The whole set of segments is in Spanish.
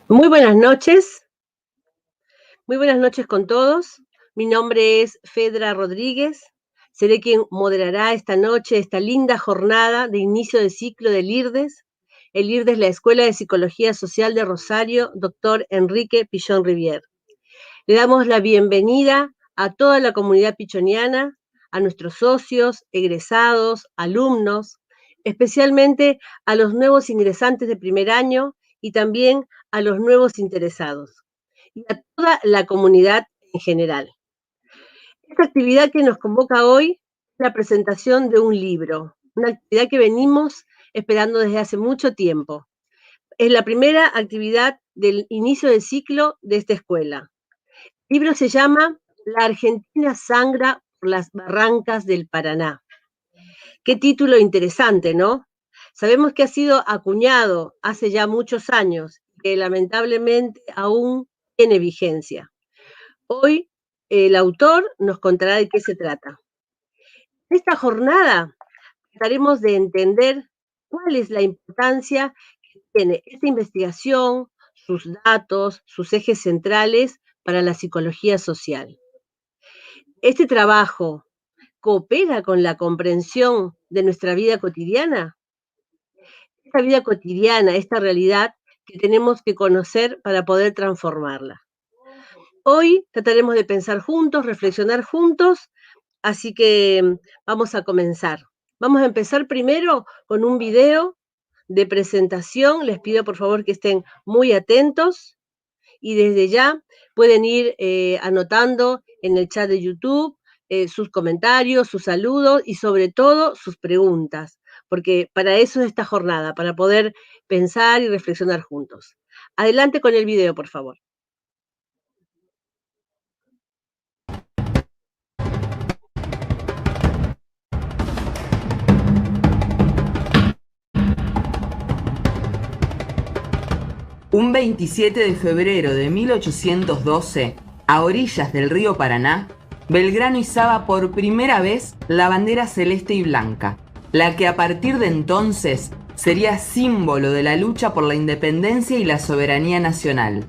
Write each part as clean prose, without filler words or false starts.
Muy buenas noches con todos. Mi nombre es Fedra Rodríguez. Seré quien moderará esta noche, esta linda jornada de inicio de ciclo del IRDES. El IRDES, la Escuela de Psicología Social de Rosario, doctor Enrique Pichón Rivière. Le damos la bienvenida a toda la comunidad pichoniana, a nuestros socios, egresados, alumnos, especialmente a los nuevos ingresantes de primer año y también a los nuevos interesados y a toda la comunidad en general. Esta actividad que nos convoca hoy es la presentación de un libro, una actividad que venimos esperando desde hace mucho tiempo. Es la primera actividad del inicio del ciclo de esta escuela. El libro se llama La Argentina sangra por las barrancas del Paraná. Qué título interesante, ¿no? Sabemos que ha sido acuñado hace ya muchos años y que lamentablemente aún tiene vigencia. Hoy el autor nos contará de qué se trata. En esta jornada trataremos de entender cuál es la importancia que tiene esta investigación, sus datos, sus ejes centrales para la psicología social. Este trabajo coopera con la comprensión de nuestra vida cotidiana. Esta vida cotidiana, esta realidad que tenemos que conocer para poder transformarla. Hoy trataremos de pensar juntos, reflexionar juntos, así que vamos a comenzar. Vamos a empezar primero con un video de presentación. Les pido por favor que estén muy atentos y desde ya pueden ir anotando en el chat de YouTube sus comentarios, sus saludos y sobre todo sus preguntas, porque para eso es esta jornada, para poder pensar y reflexionar juntos. Adelante con el video, por favor. Un 27 de febrero de 1812, a orillas del río Paraná, Belgrano izaba por primera vez la bandera celeste y blanca, la que a partir de entonces sería símbolo de la lucha por la independencia y la soberanía nacional.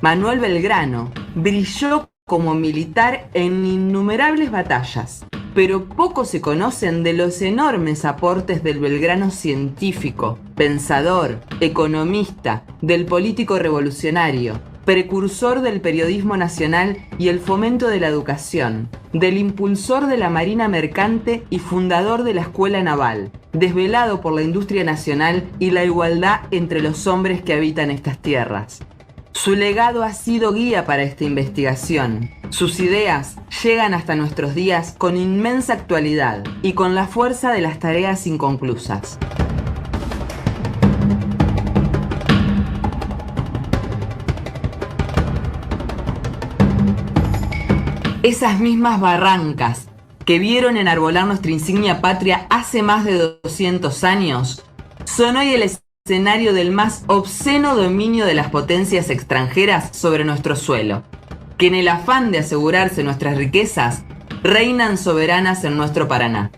Manuel Belgrano brilló como militar en innumerables batallas, pero poco se conocen de los enormes aportes del Belgrano científico, pensador, economista, del político revolucionario, precursor del periodismo nacional y el fomento de la educación, del impulsor de la marina mercante y fundador de la escuela naval, desvelado por la industria nacional y la igualdad entre los hombres que habitan estas tierras. Su legado ha sido guía para esta investigación. Sus ideas llegan hasta nuestros días con inmensa actualidad y con la fuerza de las tareas inconclusas. Esas mismas barrancas que vieron enarbolar nuestra insignia patria hace más de 200 años son hoy el escenario del más obsceno dominio de las potencias extranjeras sobre nuestro suelo, que en el afán de asegurarse nuestras riquezas, reinan soberanas en nuestro Paraná.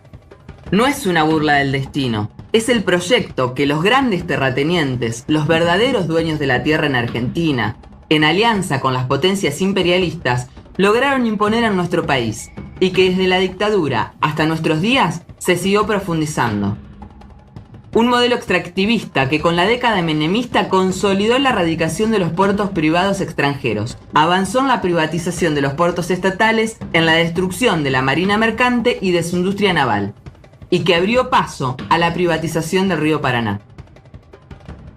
No es una burla del destino, es el proyecto que los grandes terratenientes, los verdaderos dueños de la tierra en Argentina, en alianza con las potencias imperialistas, lograron imponer en nuestro país, y que desde la dictadura hasta nuestros días se siguió profundizando. Un modelo extractivista que con la década menemista consolidó la erradicación de los puertos privados extranjeros, avanzó en la privatización de los puertos estatales, en la destrucción de la marina mercante y de su industria naval, y que abrió paso a la privatización del río Paraná.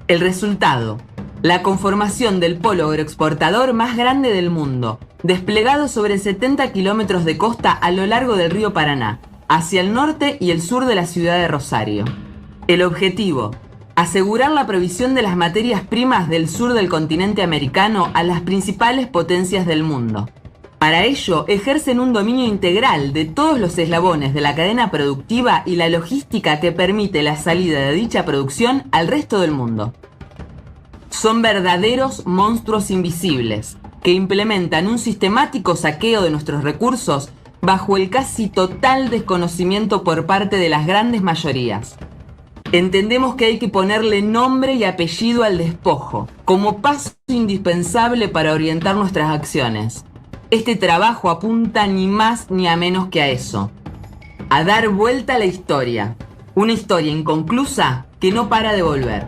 El resultado, la conformación del polo agroexportador más grande del mundo, desplegado sobre 70 kilómetros de costa a lo largo del río Paraná, hacia el norte y el sur de la ciudad de Rosario. El objetivo, asegurar la provisión de las materias primas del sur del continente americano a las principales potencias del mundo. Para ello, ejercen un dominio integral de todos los eslabones de la cadena productiva y la logística que permite la salida de dicha producción al resto del mundo. Son verdaderos monstruos invisibles, que implementan un sistemático saqueo de nuestros recursos bajo el casi total desconocimiento por parte de las grandes mayorías. Entendemos que hay que ponerle nombre y apellido al despojo, como paso indispensable para orientar nuestras acciones. Este trabajo apunta ni más ni a menos que a eso, a dar vuelta a la historia, una historia inconclusa que no para de volver.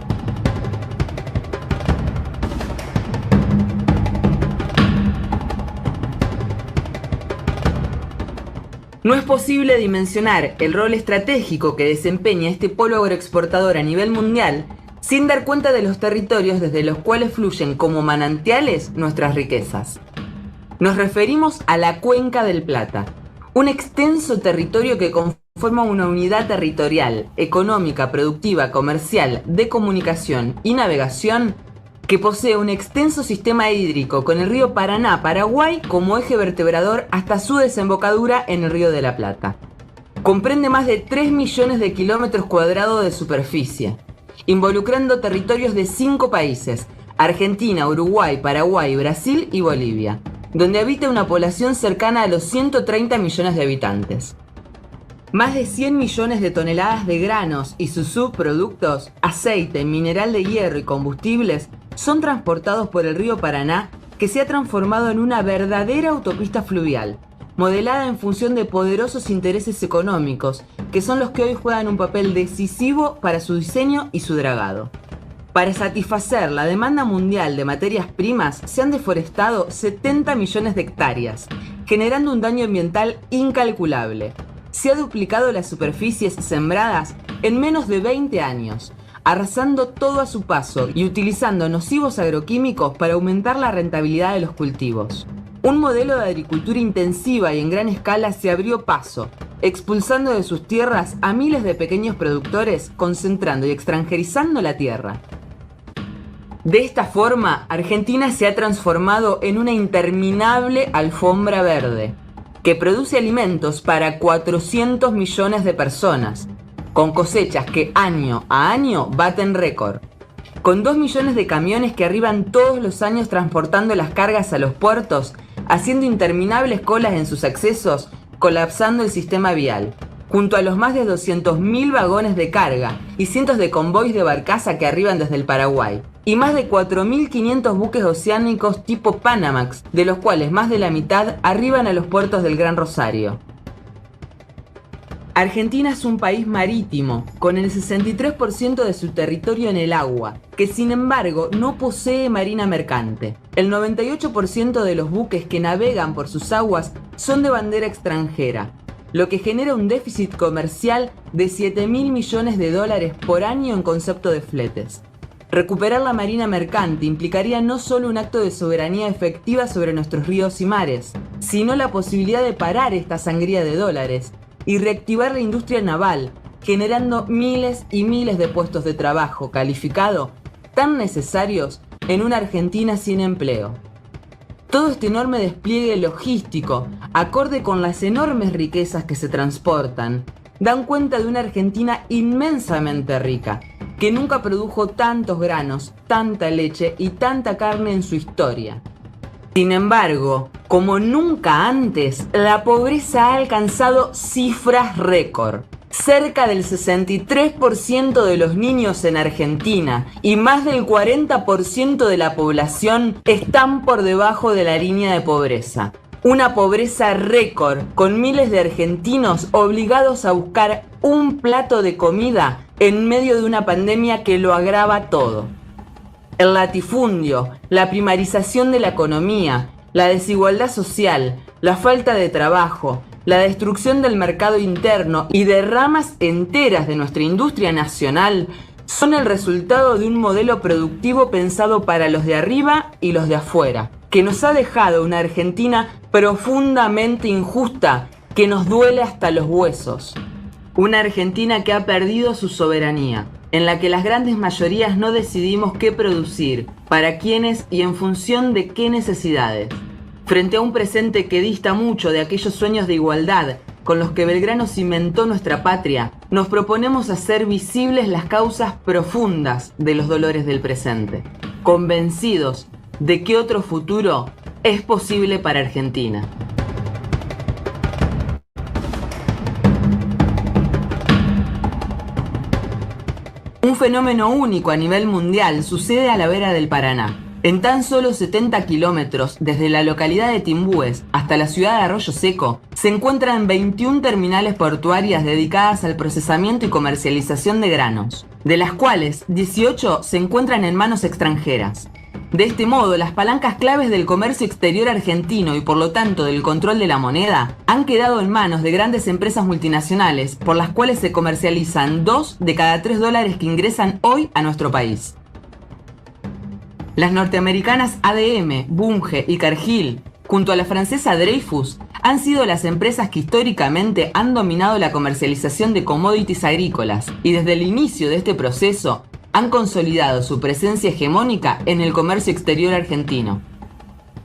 No es posible dimensionar el rol estratégico que desempeña este polo agroexportador a nivel mundial sin dar cuenta de los territorios desde los cuales fluyen como manantiales nuestras riquezas. Nos referimos a la Cuenca del Plata, un extenso territorio que conforma una unidad territorial, económica, productiva, comercial, de comunicación y navegación que posee un extenso sistema hídrico con el río Paraná, Paraguay como eje vertebrador hasta su desembocadura en el río de la Plata. Comprende más de 3 millones de kilómetros cuadrados de superficie, involucrando territorios de 5 países, Argentina, Uruguay, Paraguay, Brasil y Bolivia, donde habita una población cercana a los 130 millones de habitantes. Más de 100 millones de toneladas de granos y sus subproductos, aceite, mineral de hierro y combustibles son transportados por el río Paraná, que se ha transformado en una verdadera autopista fluvial, modelada en función de poderosos intereses económicos, que son los que hoy juegan un papel decisivo para su diseño y su dragado. Para satisfacer la demanda mundial de materias primas, se han deforestado 70 millones de hectáreas, generando un daño ambiental incalculable. Se ha duplicado las superficies sembradas en menos de 20 años, arrasando todo a su paso y utilizando nocivos agroquímicos para aumentar la rentabilidad de los cultivos. Un modelo de agricultura intensiva y en gran escala se abrió paso, expulsando de sus tierras a miles de pequeños productores, concentrando y extranjerizando la tierra. De esta forma, Argentina se ha transformado en una interminable alfombra verde, que produce alimentos para 400 millones de personas, con cosechas que año a año baten récord, con 2 millones de camiones que arriban todos los años transportando las cargas a los puertos, haciendo interminables colas en sus accesos, colapsando el sistema vial, junto a los más de 200.000 vagones de carga y cientos de convoys de barcaza que arriban desde el Paraguay, y más de 4.500 buques oceánicos tipo Panamax, de los cuales más de la mitad arriban a los puertos del Gran Rosario. Argentina es un país marítimo, con el 63% de su territorio en el agua, que sin embargo no posee marina mercante. El 98% de los buques que navegan por sus aguas son de bandera extranjera, lo que genera un déficit comercial de 7.000 millones de dólares por año en concepto de fletes. Recuperar la marina mercante implicaría no solo un acto de soberanía efectiva sobre nuestros ríos y mares, sino la posibilidad de parar esta sangría de dólares y reactivar la industria naval, generando miles y miles de puestos de trabajo calificado tan necesarios en una Argentina sin empleo. Todo este enorme despliegue logístico, acorde con las enormes riquezas que se transportan, dan cuenta de una Argentina inmensamente rica, que nunca produjo tantos granos, tanta leche y tanta carne en su historia. Sin embargo, como nunca antes, la pobreza ha alcanzado cifras récord. Cerca del 63% de los niños en Argentina y más del 40% de la población están por debajo de la línea de pobreza. Una pobreza récord, con miles de argentinos obligados a buscar un plato de comida en medio de una pandemia que lo agrava todo. El latifundio, la primarización de la economía, la desigualdad social, la falta de trabajo, la destrucción del mercado interno y de ramas enteras de nuestra industria nacional son el resultado de un modelo productivo pensado para los de arriba y los de afuera, que nos ha dejado una Argentina profundamente injusta que nos duele hasta los huesos. Una Argentina que ha perdido su soberanía, en la que las grandes mayorías no decidimos qué producir, para quiénes y en función de qué necesidades. Frente a un presente que dista mucho de aquellos sueños de igualdad con los que Belgrano cimentó nuestra patria, nos proponemos hacer visibles las causas profundas de los dolores del presente, convencidos de que otro futuro es posible para Argentina. Un fenómeno único a nivel mundial sucede a la vera del Paraná. En tan solo 70 kilómetros, desde la localidad de Timbúes hasta la ciudad de Arroyo Seco, se encuentran 21 terminales portuarias dedicadas al procesamiento y comercialización de granos, de las cuales 18 se encuentran en manos extranjeras. De este modo, las palancas claves del comercio exterior argentino y por lo tanto del control de la moneda han quedado en manos de grandes empresas multinacionales por las cuales se comercializan 2 de cada 3 dólares que ingresan hoy a nuestro país. Las norteamericanas ADM, Bunge y Cargill, junto a la francesa Dreyfus, han sido las empresas que históricamente han dominado la comercialización de commodities agrícolas y desde el inicio de este proceso han consolidado su presencia hegemónica en el comercio exterior argentino.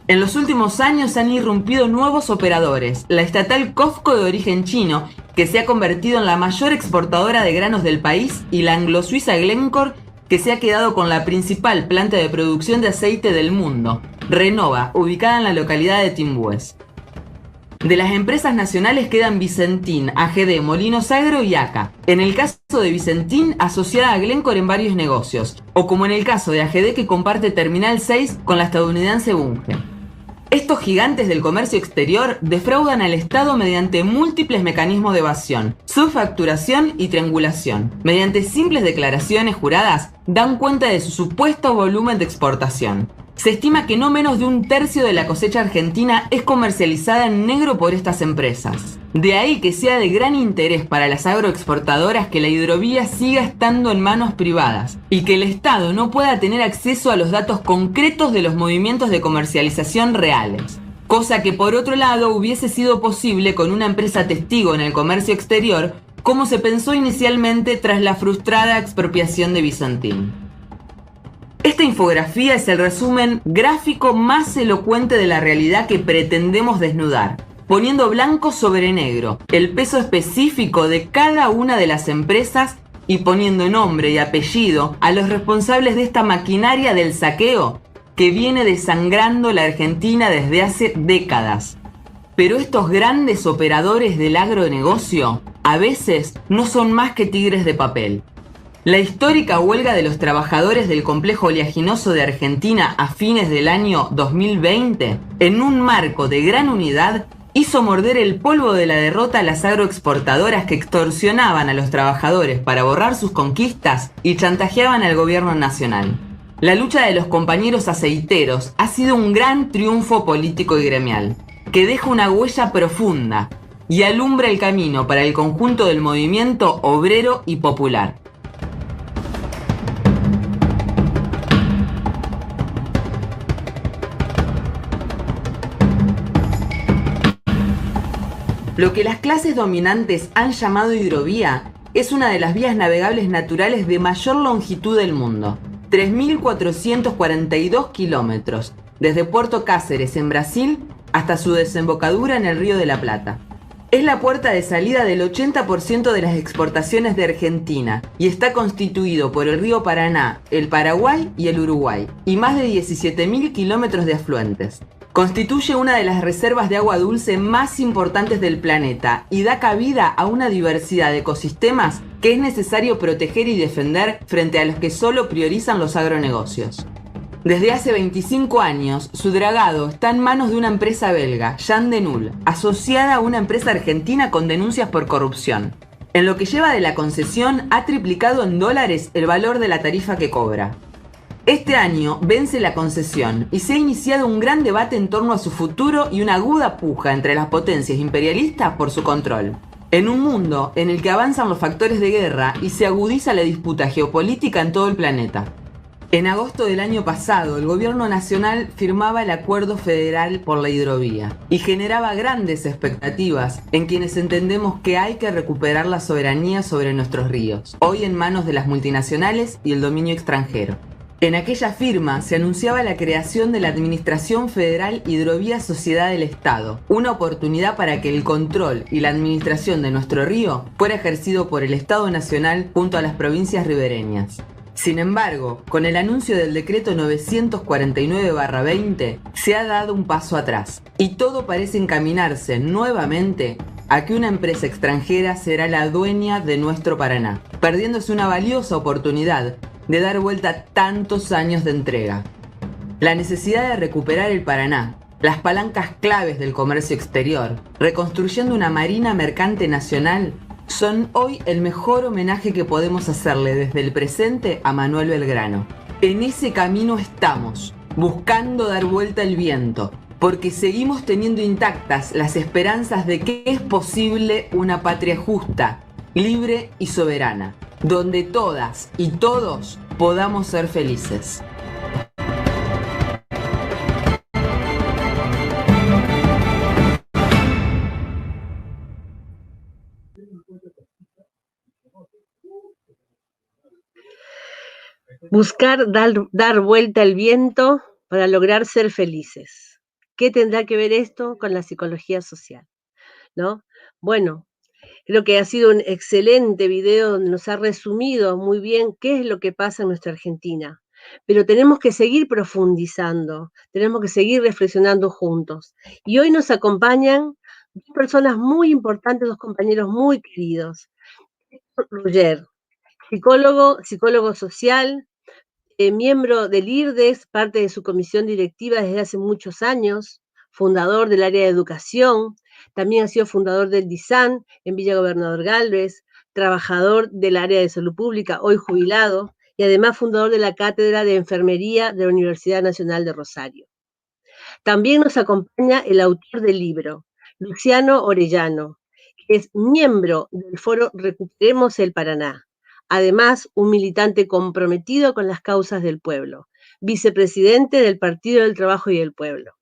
En los últimos años han irrumpido nuevos operadores, la estatal COFCO de origen chino, que se ha convertido en la mayor exportadora de granos del país, y la anglo-suiza Glencore, que se ha quedado con la principal planta de producción de aceite del mundo, Renova, ubicada en la localidad de Timbúes. De las empresas nacionales quedan Vicentín, AGD, Molinos Agro y ACA. En el caso de Vicentín, asociada a Glencore en varios negocios, o como en el caso de AGD, que comparte Terminal 6 con la estadounidense Bunge. Estos gigantes del comercio exterior defraudan al Estado mediante múltiples mecanismos de evasión, subfacturación y triangulación. Mediante simples declaraciones juradas, dan cuenta de su supuesto volumen de exportación. Se estima que no menos de 1/3 de la cosecha argentina es comercializada en negro por estas empresas. De ahí que sea de gran interés para las agroexportadoras que la hidrovía siga estando en manos privadas y que el Estado no pueda tener acceso a los datos concretos de los movimientos de comercialización reales. Cosa que por otro lado hubiese sido posible con una empresa testigo en el comercio exterior, como se pensó inicialmente tras la frustrada expropiación de Vicentín. Esta infografía es el resumen gráfico más elocuente de la realidad que pretendemos desnudar, poniendo blanco sobre negro el peso específico de cada una de las empresas y poniendo nombre y apellido a los responsables de esta maquinaria del saqueo que viene desangrando la Argentina desde hace décadas. Pero estos grandes operadores del agronegocio a veces no son más que tigres de papel. La histórica huelga de los trabajadores del complejo oleaginoso de Argentina a fines del año 2020, en un marco de gran unidad, hizo morder el polvo de la derrota a las agroexportadoras que extorsionaban a los trabajadores para borrar sus conquistas y chantajeaban al gobierno nacional. La lucha de los compañeros aceiteros ha sido un gran triunfo político y gremial, que deja una huella profunda y alumbra el camino para el conjunto del movimiento obrero y popular. Lo que las clases dominantes han llamado hidrovía es una de las vías navegables naturales de mayor longitud del mundo, 3.442 kilómetros, desde Puerto Cáceres en Brasil hasta su desembocadura en el Río de la Plata. Es la puerta de salida del 80% de las exportaciones de Argentina y está constituido por el río Paraná, el Paraguay y el Uruguay, y más de 17.000 kilómetros de afluentes. Constituye una de las reservas de agua dulce más importantes del planeta y da cabida a una diversidad de ecosistemas que es necesario proteger y defender frente a los que solo priorizan los agronegocios. Desde hace 25 años, su dragado está en manos de una empresa belga, Jan de Null, asociada a una empresa argentina con denuncias por corrupción. En lo que lleva de la concesión, ha triplicado en dólares el valor de la tarifa que cobra. Este año vence la concesión y se ha iniciado un gran debate en torno a su futuro y una aguda puja entre las potencias imperialistas por su control. En un mundo en el que avanzan los factores de guerra y se agudiza la disputa geopolítica en todo el planeta. En agosto del año pasado, el gobierno nacional firmaba el Acuerdo Federal por la Hidrovía y generaba grandes expectativas en quienes entendemos que hay que recuperar la soberanía sobre nuestros ríos, hoy en manos de las multinacionales y el dominio extranjero. En aquella firma se anunciaba la creación de la Administración Federal Hidrovía Sociedad del Estado, una oportunidad para que el control y la administración de nuestro río fuera ejercido por el Estado Nacional junto a las provincias ribereñas. Sin embargo, con el anuncio del decreto 949/20, se ha dado un paso atrás y todo parece encaminarse nuevamente a que una empresa extranjera será la dueña de nuestro Paraná, perdiéndose una valiosa oportunidad de dar vuelta a tantos años de entrega. La necesidad de recuperar el Paraná, las palancas claves del comercio exterior, reconstruyendo una marina mercante nacional, son hoy el mejor homenaje que podemos hacerle desde el presente a Manuel Belgrano. En ese camino estamos, buscando dar vuelta el viento, porque seguimos teniendo intactas las esperanzas de que es posible una patria justa, libre y soberana, donde todas y todos podamos ser felices. Buscar dar vuelta al viento para lograr ser felices. ¿Qué tendrá que ver esto con la psicología social? ¿No? Bueno, creo que ha sido un excelente video donde nos ha resumido muy bien qué es lo que pasa en nuestra Argentina. Pero tenemos que seguir profundizando, tenemos que seguir reflexionando juntos. Y hoy nos acompañan dos personas muy importantes, dos compañeros muy queridos. Roger, psicólogo social, miembro del IRDES, parte de su comisión directiva desde hace muchos años, fundador del área de educación, también ha sido fundador del DISAN en Villa Gobernador Galvez, trabajador del área de salud pública, hoy jubilado, y además fundador de la Cátedra de Enfermería de la Universidad Nacional de Rosario. También nos acompaña el autor del libro, Luciano Orellano, que es miembro del foro Recuperemos el Paraná. Además, un militante comprometido con las causas del pueblo, vicepresidente del Partido del Trabajo y el Pueblo.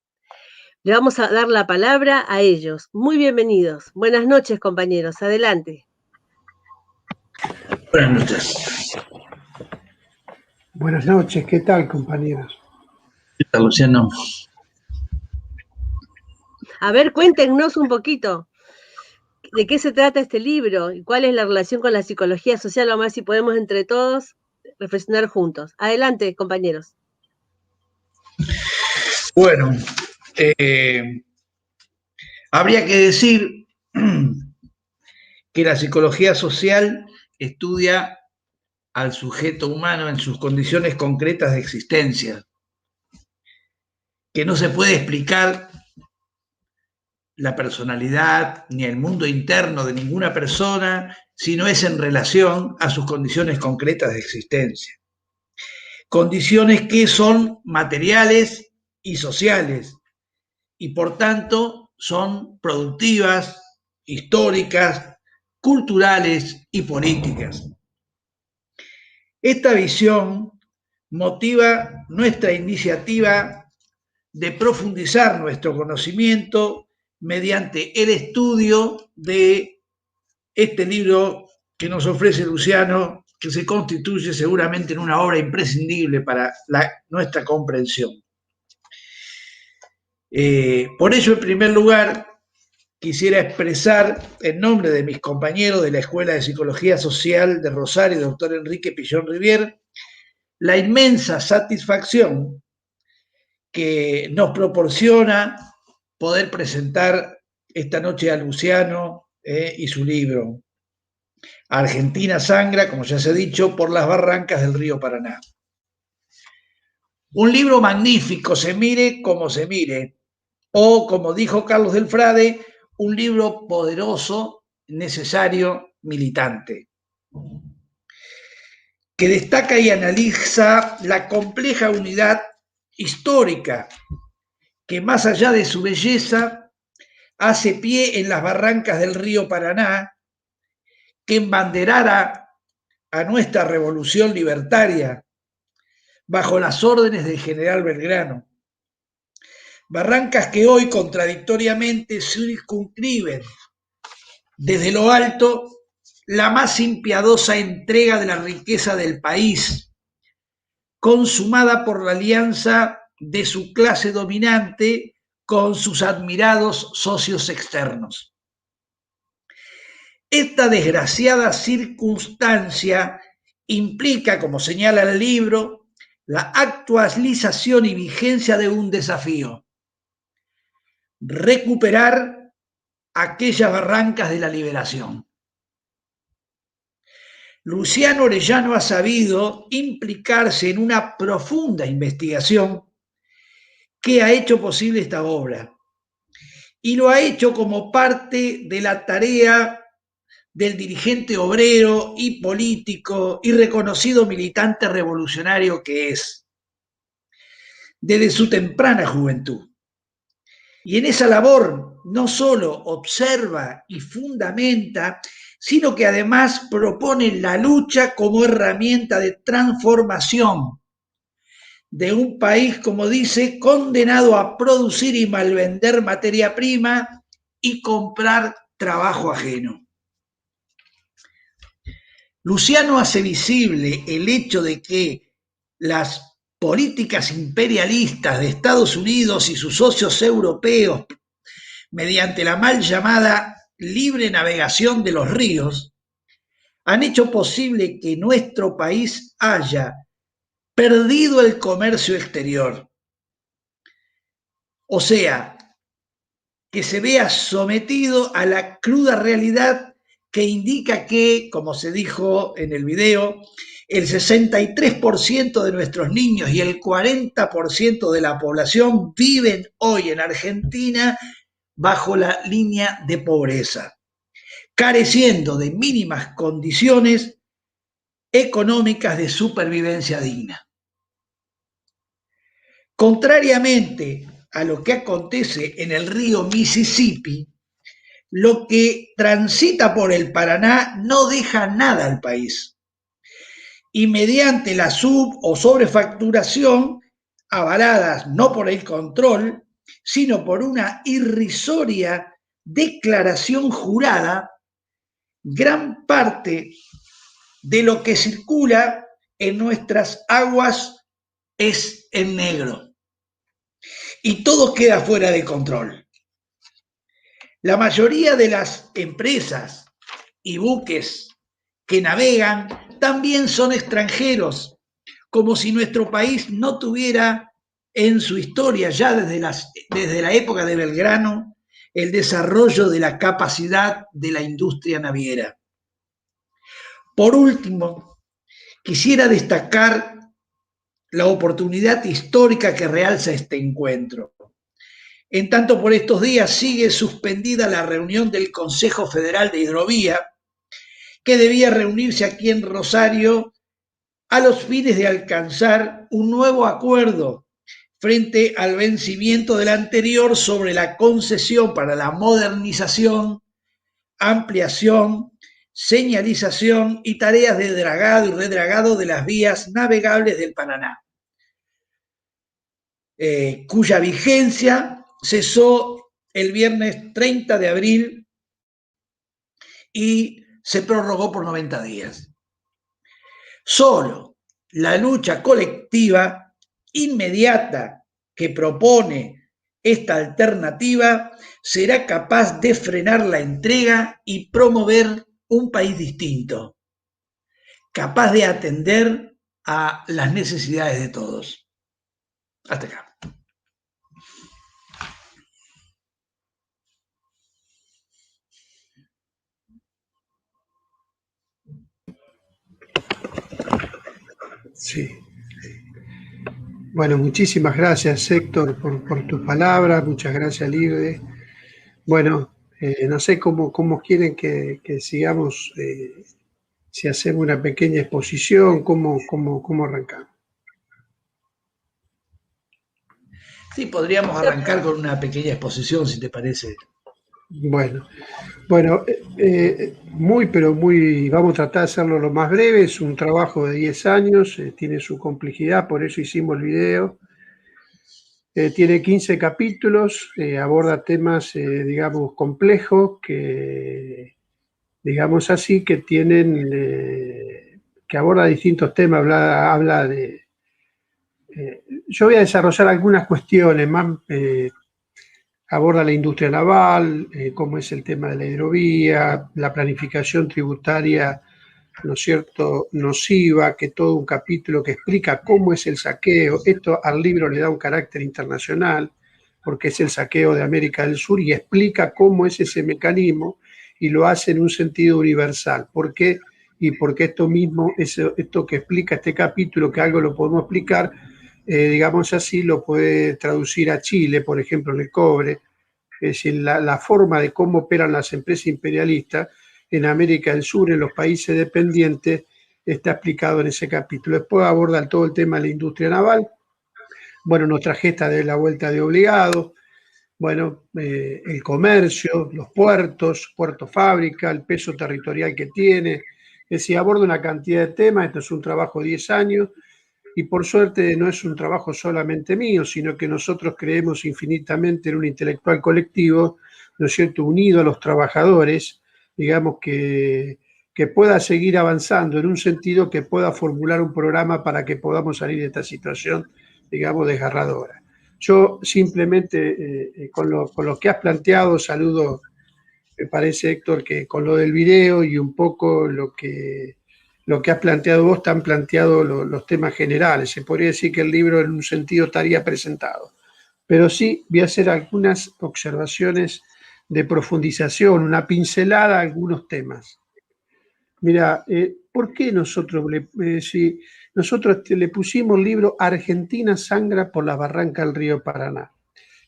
Le vamos a dar la palabra a ellos. Muy bienvenidos. Buenas noches, compañeros. Adelante. Buenas noches. Buenas noches. ¿Qué tal, compañeros? ¿Qué tal, Luciano? A ver, cuéntenos un poquito. ¿De qué se trata este libro? ¿Y cuál es la relación con la psicología social? Vamos a ver si podemos entre todos reflexionar juntos. Adelante, compañeros. Bueno, habría que decir que la psicología social estudia al sujeto humano en sus condiciones concretas de existencia, que no se puede explicar la personalidad ni el mundo interno de ninguna persona si no es en relación a sus condiciones concretas de existencia. Condiciones que son materiales y sociales y por tanto son productivas, históricas, culturales y políticas. Esta visión motiva nuestra iniciativa de profundizar nuestro conocimiento mediante el estudio de este libro que nos ofrece Luciano, que se constituye seguramente en una obra imprescindible para nuestra comprensión. Por ello, en primer lugar, quisiera expresar en nombre de mis compañeros de la Escuela de Psicología Social de Rosario, doctor Enrique Pillón Rivier, la inmensa satisfacción que nos proporciona poder presentar esta noche a Luciano y su libro. Argentina sangra, como ya se ha dicho, por las barrancas del río Paraná. Un libro magnífico, se mire como se mire, o como dijo Carlos del Frade, un libro poderoso, necesario, militante, que destaca y analiza la compleja unidad histórica que más allá de su belleza hace pie en las barrancas del río Paraná, que embanderara a nuestra revolución libertaria bajo las órdenes del general Belgrano. Barrancas que hoy contradictoriamente circunscriben desde lo alto la más impiedosa entrega de la riqueza del país, consumada por la alianza de su clase dominante con sus admirados socios externos. Esta desgraciada circunstancia implica, como señala el libro, la actualización y vigencia de un desafío: recuperar aquellas barrancas de la liberación. Luciano Orellano ha sabido implicarse en una profunda investigación que ha hecho posible esta obra. Y lo ha hecho como parte de la tarea del dirigente obrero y político y reconocido militante revolucionario que es, desde su temprana juventud. Y en esa labor no solo observa y fundamenta, sino que además propone la lucha como herramienta de transformación de un país, como dice, condenado a producir y malvender materia prima y comprar trabajo ajeno. Luciano hace visible el hecho de que las políticas imperialistas de Estados Unidos y sus socios europeos, mediante la mal llamada libre navegación de los ríos, han hecho posible que nuestro país haya perdido el comercio exterior. O sea, que se vea sometido a la cruda realidad que indica que, como se dijo en el video, el 63% de nuestros niños y el 40% de la población viven hoy en Argentina bajo la línea de pobreza, careciendo de mínimas condiciones económicas de supervivencia digna. Contrariamente a lo que acontece en el río Mississippi, lo que transita por el Paraná no deja nada al país. Y mediante la sub- o sobrefacturación, avaladas no por el control, sino por una irrisoria declaración jurada, gran parte de lo que circula en nuestras aguas es en negro. Y todo queda fuera de control. La mayoría de las empresas y buques que navegan también son extranjeros, como si nuestro país no tuviera en su historia, ya desde la época de Belgrano, el desarrollo de la capacidad de la industria naviera. Por último, quisiera destacar la oportunidad histórica que realza este encuentro. En tanto, por estos días sigue suspendida la reunión del Consejo Federal de Hidrovía, que debía reunirse aquí en Rosario a los fines de alcanzar un nuevo acuerdo frente al vencimiento del anterior sobre la concesión para la modernización, ampliación, señalización y tareas de dragado y redragado de las vías navegables del Paraná, cuya vigencia cesó el viernes 30 de abril y se prorrogó por 90 días. Solo la lucha colectiva inmediata que propone esta alternativa será capaz de frenar la entrega y promover un país distinto, capaz de atender a las necesidades de todos. Hasta acá. Sí. Bueno, muchísimas gracias, Héctor, por tus palabras. Muchas gracias, Libre. Bueno, no sé cómo quieren que sigamos, si hacemos una pequeña exposición, cómo arrancamos. Sí, podríamos arrancar con una pequeña exposición, si te parece. Bueno, pero muy, vamos a tratar de hacerlo lo más breve. Es un trabajo de 10 años, tiene su complejidad, por eso hicimos el video. Tiene 15 capítulos, aborda temas, digamos, complejos, que, digamos así, que tienen, que aborda distintos temas, habla de... yo voy a desarrollar algunas cuestiones más. Aborda la industria naval, cómo es el tema de la hidrovía, la planificación tributaria, ¿no es cierto?, nociva, que todo un capítulo que explica cómo es el saqueo. Esto al libro le da un carácter internacional, porque es el saqueo de América del Sur, y explica cómo es ese mecanismo y lo hace en un sentido universal. ¿Por qué? Y porque esto mismo, esto que explica este capítulo, que algo lo podemos explicar, digamos así, lo puede traducir a Chile, por ejemplo, en el cobre. Es decir, la forma de cómo operan las empresas imperialistas en América del Sur, en los países dependientes, está explicado en ese capítulo. Después aborda todo el tema de la industria naval, bueno, nuestra gesta de la vuelta de obligados, bueno, el comercio, los puertos, puerto fábrica, el peso territorial que tiene. Es decir, aborda una cantidad de temas. Esto es un trabajo de 10 años y por suerte no es un trabajo solamente mío, sino que nosotros creemos infinitamente en un intelectual colectivo, ¿no es cierto?, unido a los trabajadores, digamos, que pueda seguir avanzando en un sentido, que pueda formular un programa para que podamos salir de esta situación, digamos, desgarradora. Yo simplemente, con lo que has planteado, saludo, me parece, Héctor, que con lo del video y un poco lo que has planteado vos, están planteados los temas generales. Se podría decir que el libro en un sentido estaría presentado. Pero sí voy a hacer algunas observaciones de profundización, una pincelada a algunos temas. Mira, ¿por qué nosotros le pusimos el libro Argentina sangra por las barrancas del río Paraná?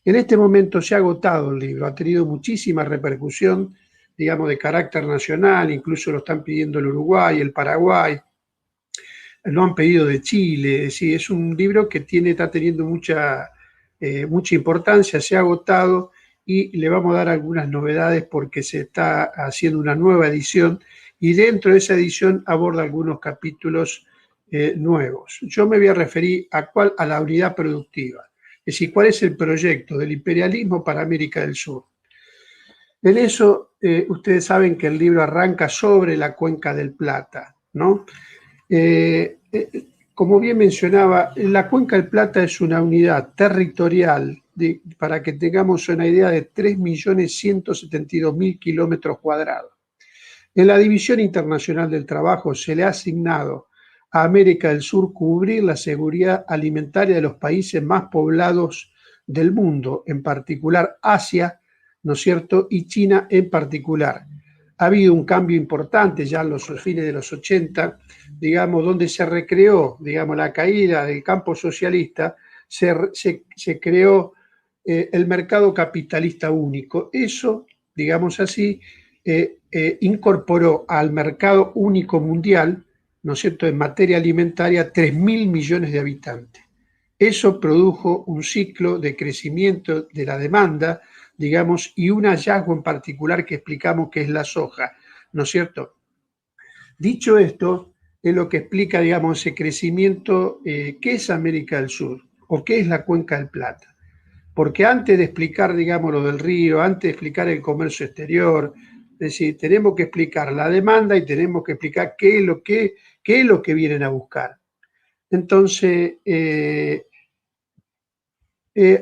En este momento se ha agotado el libro, ha tenido muchísima repercusión, digamos, de carácter nacional, incluso lo están pidiendo el Uruguay, el Paraguay, lo han pedido de Chile. Es decir, es un libro que está teniendo mucha importancia, se ha agotado y le vamos a dar algunas novedades porque se está haciendo una nueva edición y dentro de esa edición aborda algunos capítulos nuevos. Yo me voy a referir a la unidad productiva, es decir, cuál es el proyecto del imperialismo para América del Sur. En eso, ustedes saben que el libro arranca sobre la Cuenca del Plata, ¿no? Como bien mencionaba, la Cuenca del Plata es una unidad territorial, para que tengamos una idea, de 3.172.000 kilómetros cuadrados. En la División Internacional del Trabajo se le ha asignado a América del Sur cubrir la seguridad alimentaria de los países más poblados del mundo, en particular Asia, ¿no es cierto?, y China en particular. Ha habido un cambio importante ya en los fines de los 80, digamos, donde se recreó, digamos, la caída del campo socialista, se creó el mercado capitalista único. Eso, digamos así, incorporó al mercado único mundial, ¿no es cierto?, en materia alimentaria, 3.000 millones de habitantes. Eso produjo un ciclo de crecimiento de la demanda, digamos, y un hallazgo en particular que explicamos, que es la soja, ¿no es cierto? Dicho esto, es lo que explica, digamos, ese crecimiento, ¿qué es América del Sur? ¿O qué es la Cuenca del Plata? Porque antes de explicar, digamos, lo del río, antes de explicar el comercio exterior, es decir, tenemos que explicar la demanda y tenemos que explicar qué es lo que vienen a buscar. Entonces,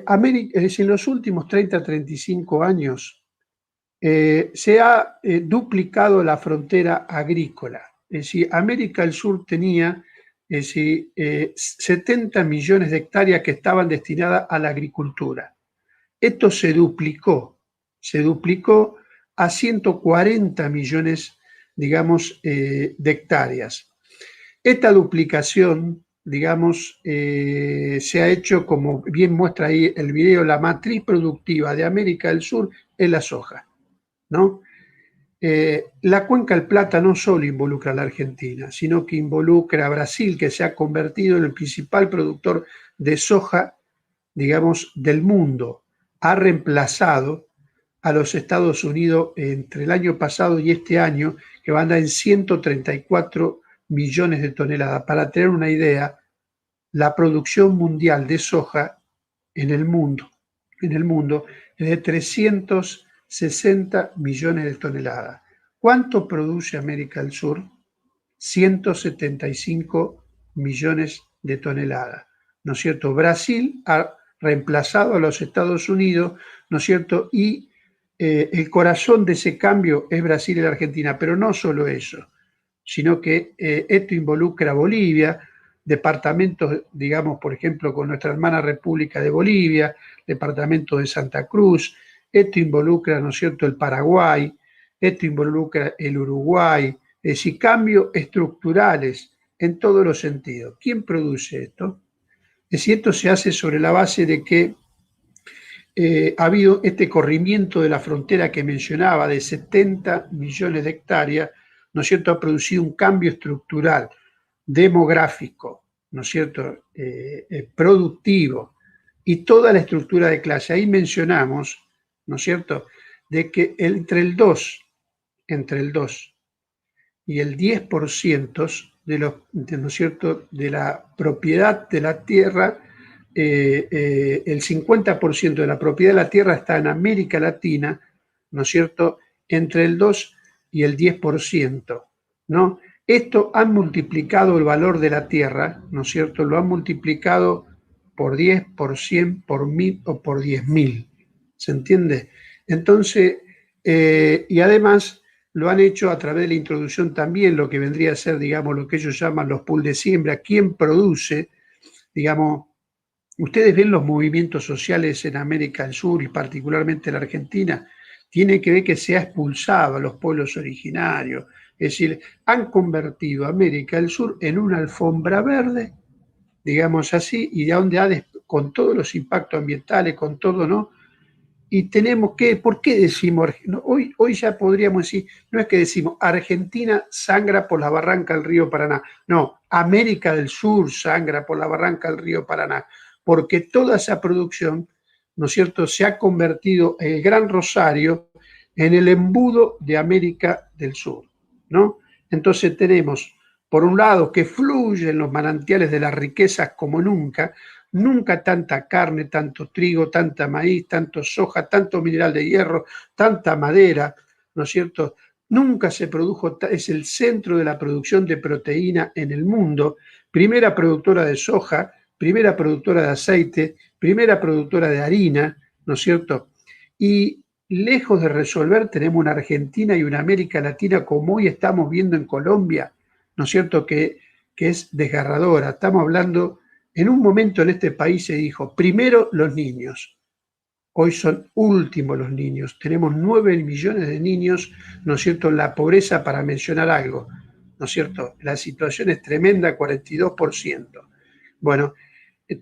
América, es decir, en los últimos 30, 35 años se ha duplicado la frontera agrícola. Es decir, América del Sur tenía, es decir, 70 millones de hectáreas que estaban destinadas a la agricultura. Esto se duplicó a 140 millones, digamos, de hectáreas. Esta duplicación, digamos, se ha hecho, como bien muestra ahí el video, la matriz productiva de América del Sur es la soja, ¿no? La Cuenca del Plata no solo involucra a la Argentina, sino que involucra a Brasil, que se ha convertido en el principal productor de soja, digamos, del mundo. Ha reemplazado a los Estados Unidos entre el año pasado y este año, que van a andar en 134 millones de toneladas. Para tener una idea, la producción mundial de soja en el mundo es de 360 millones de toneladas. ¿Cuánto produce América del Sur? 175 millones de toneladas, ¿no es cierto? Brasil ha reemplazado a los Estados Unidos, ¿no es cierto? Y el corazón de ese cambio es Brasil y la Argentina, pero no solo eso, sino que esto involucra a Bolivia, departamentos, digamos, por ejemplo, con nuestra hermana República de Bolivia, departamento de Santa Cruz. Esto involucra, ¿no es cierto?, el Paraguay, esto involucra el Uruguay, es decir, cambios estructurales en todos los sentidos. ¿Quién produce esto? Es decir, esto se hace sobre la base de que ha habido este corrimiento de la frontera que mencionaba de 70 millones de hectáreas, ¿no es cierto?, ha producido un cambio estructural, demográfico, ¿no es cierto?, productivo, y toda la estructura de clase. Ahí mencionamos, ¿no es cierto?, de que entre el 2 y el 10% ¿no es cierto?, de la propiedad de la tierra, el 50% de la propiedad de la tierra está en América Latina, ¿no es cierto?, entre el 2 y el 10%, ¿no? Esto han multiplicado el valor de la tierra, ¿no es cierto?, lo han multiplicado por 10, por 100, por 1000 o por 10.000, ¿se entiende? Entonces, y además lo han hecho a través de la introducción también, lo que vendría a ser, digamos, lo que ellos llaman los pools de siembra. ¿Quién produce? Digamos, ustedes ven los movimientos sociales en América del Sur y particularmente en la Argentina, tiene que ver que se ha expulsado a los pueblos originarios, es decir, han convertido a América del Sur en una alfombra verde, digamos así, y de donde con todos los impactos ambientales, con todo, ¿no? Y tenemos que, ¿por qué decimos? Hoy ya podríamos decir, no es que decimos Argentina sangra por la barranca del río Paraná, no, América del Sur sangra por la barranca del río Paraná, porque toda esa producción, ¿no es cierto?, se ha convertido el Gran Rosario en el embudo de América del Sur, ¿no? Entonces tenemos, por un lado, que fluyen los manantiales de las riquezas como nunca, nunca tanta carne, tanto trigo, tanta maíz, tanto soja, tanto mineral de hierro, tanta madera, ¿no es cierto? Nunca se produjo, es el centro de la producción de proteína en el mundo, primera productora de soja, primera productora de aceite, primera productora de harina, ¿no es cierto? Y lejos de resolver, tenemos una Argentina y una América Latina como hoy estamos viendo en Colombia, ¿no es cierto?, que es desgarradora. Estamos hablando, en un momento en este país se dijo, primero los niños, hoy son últimos los niños, tenemos 9 millones de niños, ¿no es cierto?, en la pobreza, para mencionar algo, ¿no es cierto? La situación es tremenda, 42%. Bueno,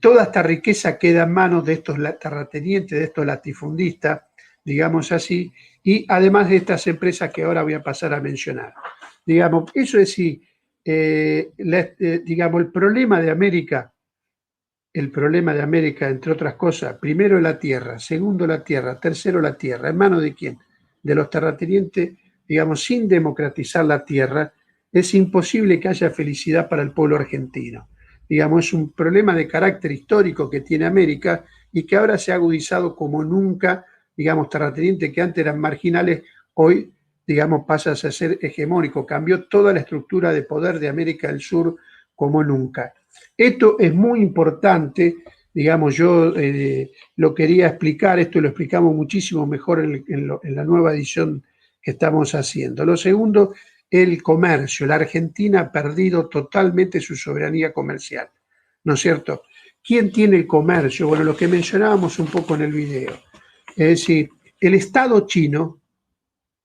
toda esta riqueza queda en manos de estos terratenientes, de estos latifundistas, digamos así, y además de estas empresas que ahora voy a pasar a mencionar. Digamos, eso es decir, digamos, el problema de América, entre otras cosas, primero la tierra, segundo la tierra, tercero la tierra. ¿En manos de quién? De los terratenientes. Digamos, sin democratizar la tierra, es imposible que haya felicidad para el pueblo argentino. Digamos, es un problema de carácter histórico que tiene América y que ahora se ha agudizado como nunca. Digamos, terratenientes que antes eran marginales, hoy, digamos, pasa a ser hegemónico. Cambió toda la estructura de poder de América del Sur como nunca. Esto es muy importante, digamos, yo lo quería explicar, esto lo explicamos muchísimo mejor en la nueva edición que estamos haciendo. Lo segundo, el comercio. La Argentina ha perdido totalmente su soberanía comercial, ¿no es cierto? ¿Quién tiene el comercio? Bueno, lo que mencionábamos un poco en el video. Es decir, el Estado chino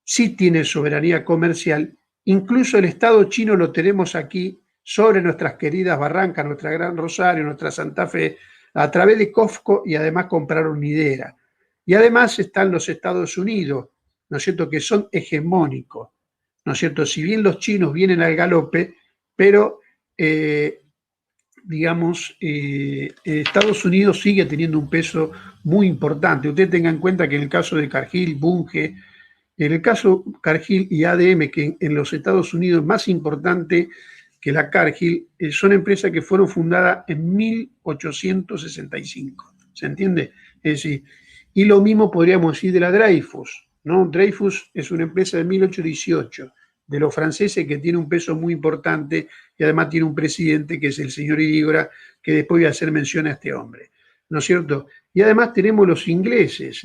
sí tiene soberanía comercial, incluso el Estado chino lo tenemos aquí sobre nuestras queridas barrancas, nuestra Gran Rosario, nuestra Santa Fe, a través de COFCO, y además compraron Midera. Y además están los Estados Unidos, ¿no es cierto?, que son hegemónicos, ¿no es cierto? Si bien los chinos vienen al galope, pero digamos, Estados Unidos sigue teniendo un peso muy importante. Usted tenga en cuenta que en el caso de Cargill, Bunge, en el caso Cargill y ADM, que en los Estados Unidos es más importante que la Cargill, son empresas que fueron fundadas en 1865, ¿se entiende? Es decir, y lo mismo podríamos decir de la Dreyfus, ¿no? Dreyfus es una empresa de 1818, de los franceses, que tiene un peso muy importante y además tiene un presidente que es el señor Irígora, que después voy a hacer mención a este hombre, ¿no es cierto? Y además tenemos los ingleses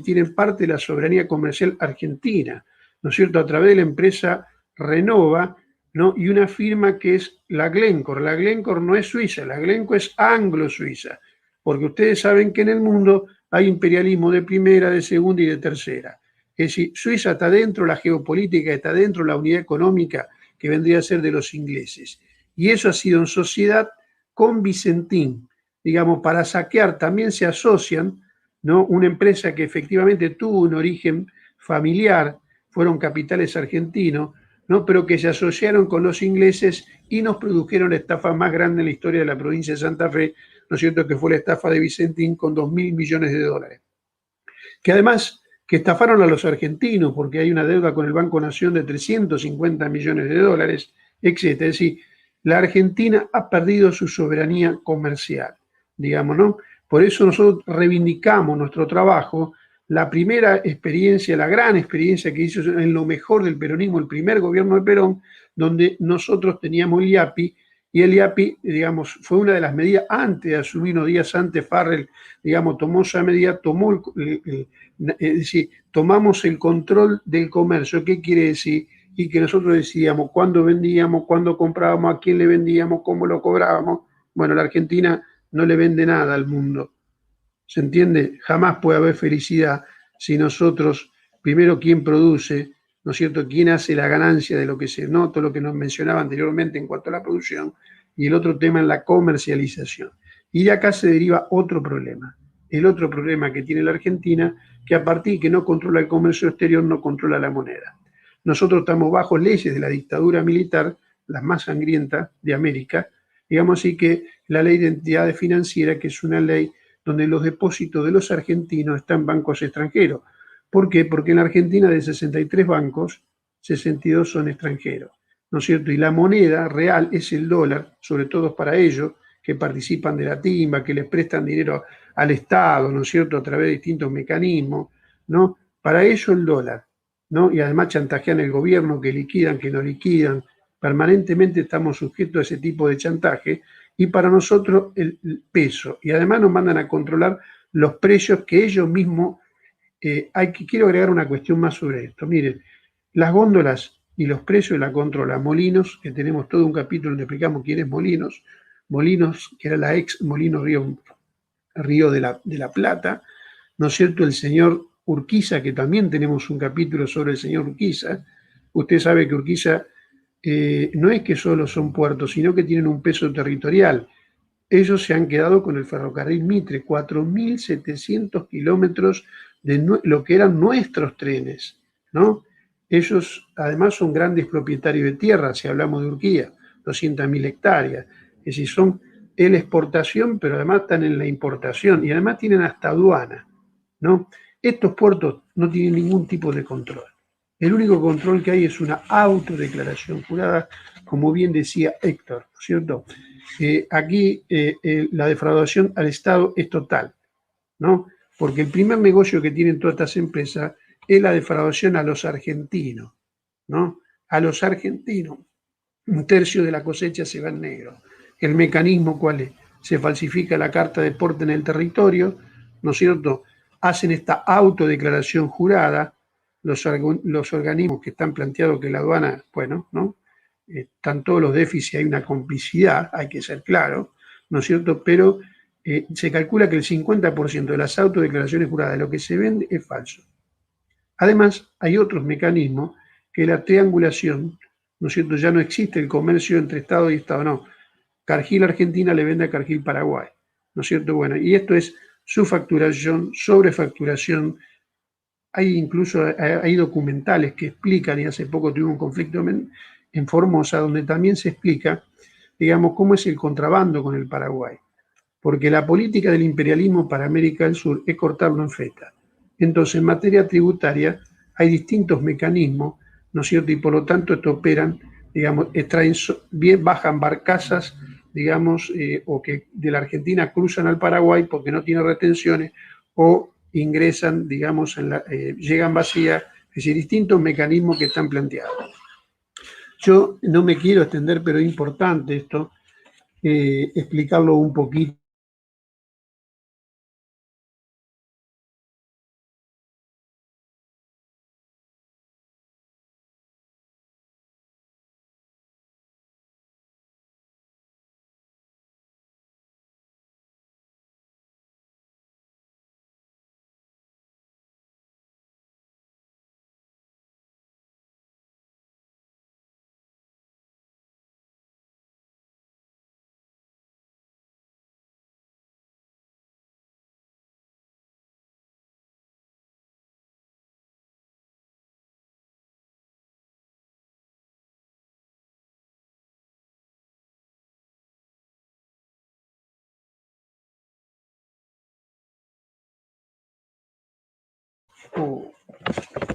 tienen parte de la soberanía comercial argentina, ¿no es cierto?, a través de la empresa Renova, ¿no? Y una firma que es la Glencore. La Glencore no es suiza, la Glencore es anglo-suiza, porque ustedes saben que en el mundo hay imperialismo de primera, de segunda y de tercera. Es decir, Suiza está dentro, la geopolítica está dentro, la unidad económica que vendría a ser de los ingleses. Y eso ha sido en sociedad con Vicentín, digamos, para saquear. También se asocian, ¿no? Una empresa que efectivamente tuvo un origen familiar, fueron capitales argentinos, ¿no? Pero que se asociaron con los ingleses y nos produjeron la estafa más grande en la historia de la provincia de Santa Fe, ¿no es cierto?, que fue la estafa de Vicentín con 2.000 millones de dólares. Que además que estafaron a los argentinos porque hay una deuda con el Banco Nación de 350 millones de dólares, etcétera. Es decir, la Argentina ha perdido su soberanía comercial, digamos, ¿no? Por eso nosotros reivindicamos nuestro trabajo. La primera experiencia, la gran experiencia que hizo en lo mejor del peronismo, el primer gobierno de Perón, donde nosotros teníamos el IAPI, y el IAPI, digamos, fue una de las medidas antes de asumir, unos días antes, Farrell, digamos, tomó esa medida, es decir, tomamos el control del comercio. ¿Qué quiere decir? Y que nosotros decidíamos cuándo vendíamos, cuándo comprábamos, a quién le vendíamos, cómo lo cobrábamos. Bueno, la Argentina no le vende nada al mundo. ¿Se entiende? Jamás puede haber felicidad si nosotros, primero, quién produce, ¿no es cierto?, quién hace la ganancia de lo que se nota, lo que nos mencionaba anteriormente en cuanto a la producción, y el otro tema es la comercialización. Y de acá se deriva otro problema. El otro problema que tiene la Argentina, que a partir que no controla el comercio exterior, no controla la moneda. Nosotros estamos bajo leyes de la dictadura militar, las más sangrientas de América, digamos así, que la ley de entidades financieras, que es una ley donde los depósitos de los argentinos están en bancos extranjeros. ¿Por qué? Porque en la Argentina de 63 bancos, 62 son extranjeros, ¿no es cierto? Y la moneda real es el dólar, sobre todo para ellos que participan de la timba, que les prestan dinero al Estado, ¿no es cierto?, a través de distintos mecanismos, ¿no? Para ellos el dólar, ¿no? Y además chantajean el gobierno, que liquidan, que no liquidan. Permanentemente estamos sujetos a ese tipo de chantaje, y para nosotros el peso. Y además nos mandan a controlar los precios que ellos mismos. Quiero agregar una cuestión más sobre esto. Miren, las góndolas y los precios la controla Molinos, que tenemos todo un capítulo donde explicamos quién es Molinos. Molinos, que era la ex Molino Río de la Plata, ¿no es cierto? El señor Urquiza, que también tenemos un capítulo sobre el señor Urquiza. Usted sabe que Urquiza no es que solo son puertos, sino que tienen un peso territorial. Ellos se han quedado con el ferrocarril Mitre, 4.700 kilómetros de lo que eran nuestros trenes, ¿no? Ellos además son grandes propietarios de tierra, si hablamos de Urquía, 200.000 hectáreas. Es decir, son la exportación, pero además están en la importación y además tienen hasta aduana, ¿no? Estos puertos no tienen ningún tipo de control. El único control que hay es una autodeclaración jurada, como bien decía Héctor, ¿no es cierto? Aquí la defraudación al Estado es total, ¿no? Porque el primer negocio que tienen todas estas empresas es la defraudación a los argentinos, ¿no? A los argentinos. Un tercio de la cosecha se va en negro. ¿El mecanismo cuál es? Se falsifica la carta de porte en el territorio, ¿no es cierto? Hacen esta autodeclaración jurada, los organismos que están planteados que la aduana, bueno, ¿no? Están todos los déficits, hay una complicidad, hay que ser claro, ¿no es cierto? Pero se calcula que el 50% de las autodeclaraciones juradas de lo que se vende es falso. Además, hay otros mecanismos que la triangulación, ¿no es cierto? Ya no existe el comercio entre Estado y Estado, no. Cargill Argentina le vende a Cargill Paraguay, ¿no es cierto? Bueno, y esto es subfacturación, sobrefacturación. Hay incluso hay documentales que explican, y hace poco tuve un conflicto en Formosa, donde también se explica, digamos, cómo es el contrabando con el Paraguay. Porque la política del imperialismo para América del Sur es cortarlo en feta. Entonces, en materia tributaria hay distintos mecanismos, ¿no es cierto? Y por lo tanto, esto operan, digamos, bajan barcazas, digamos, o que de la Argentina cruzan al Paraguay porque no tiene retenciones, o ingresan, digamos, llegan vacías, es decir, distintos mecanismos que están planteados. Yo no me quiero extender, pero es importante esto, explicarlo un poquito.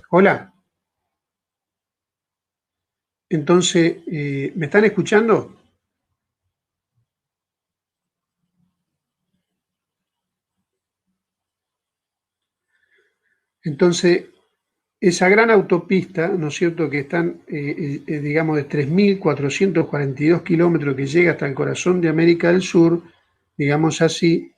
Hola. Entonces, ¿me están escuchando? Entonces, esa gran autopista, ¿no es cierto?, que están, digamos, de 3.442 kilómetros, que llega hasta el corazón de América del Sur, digamos así,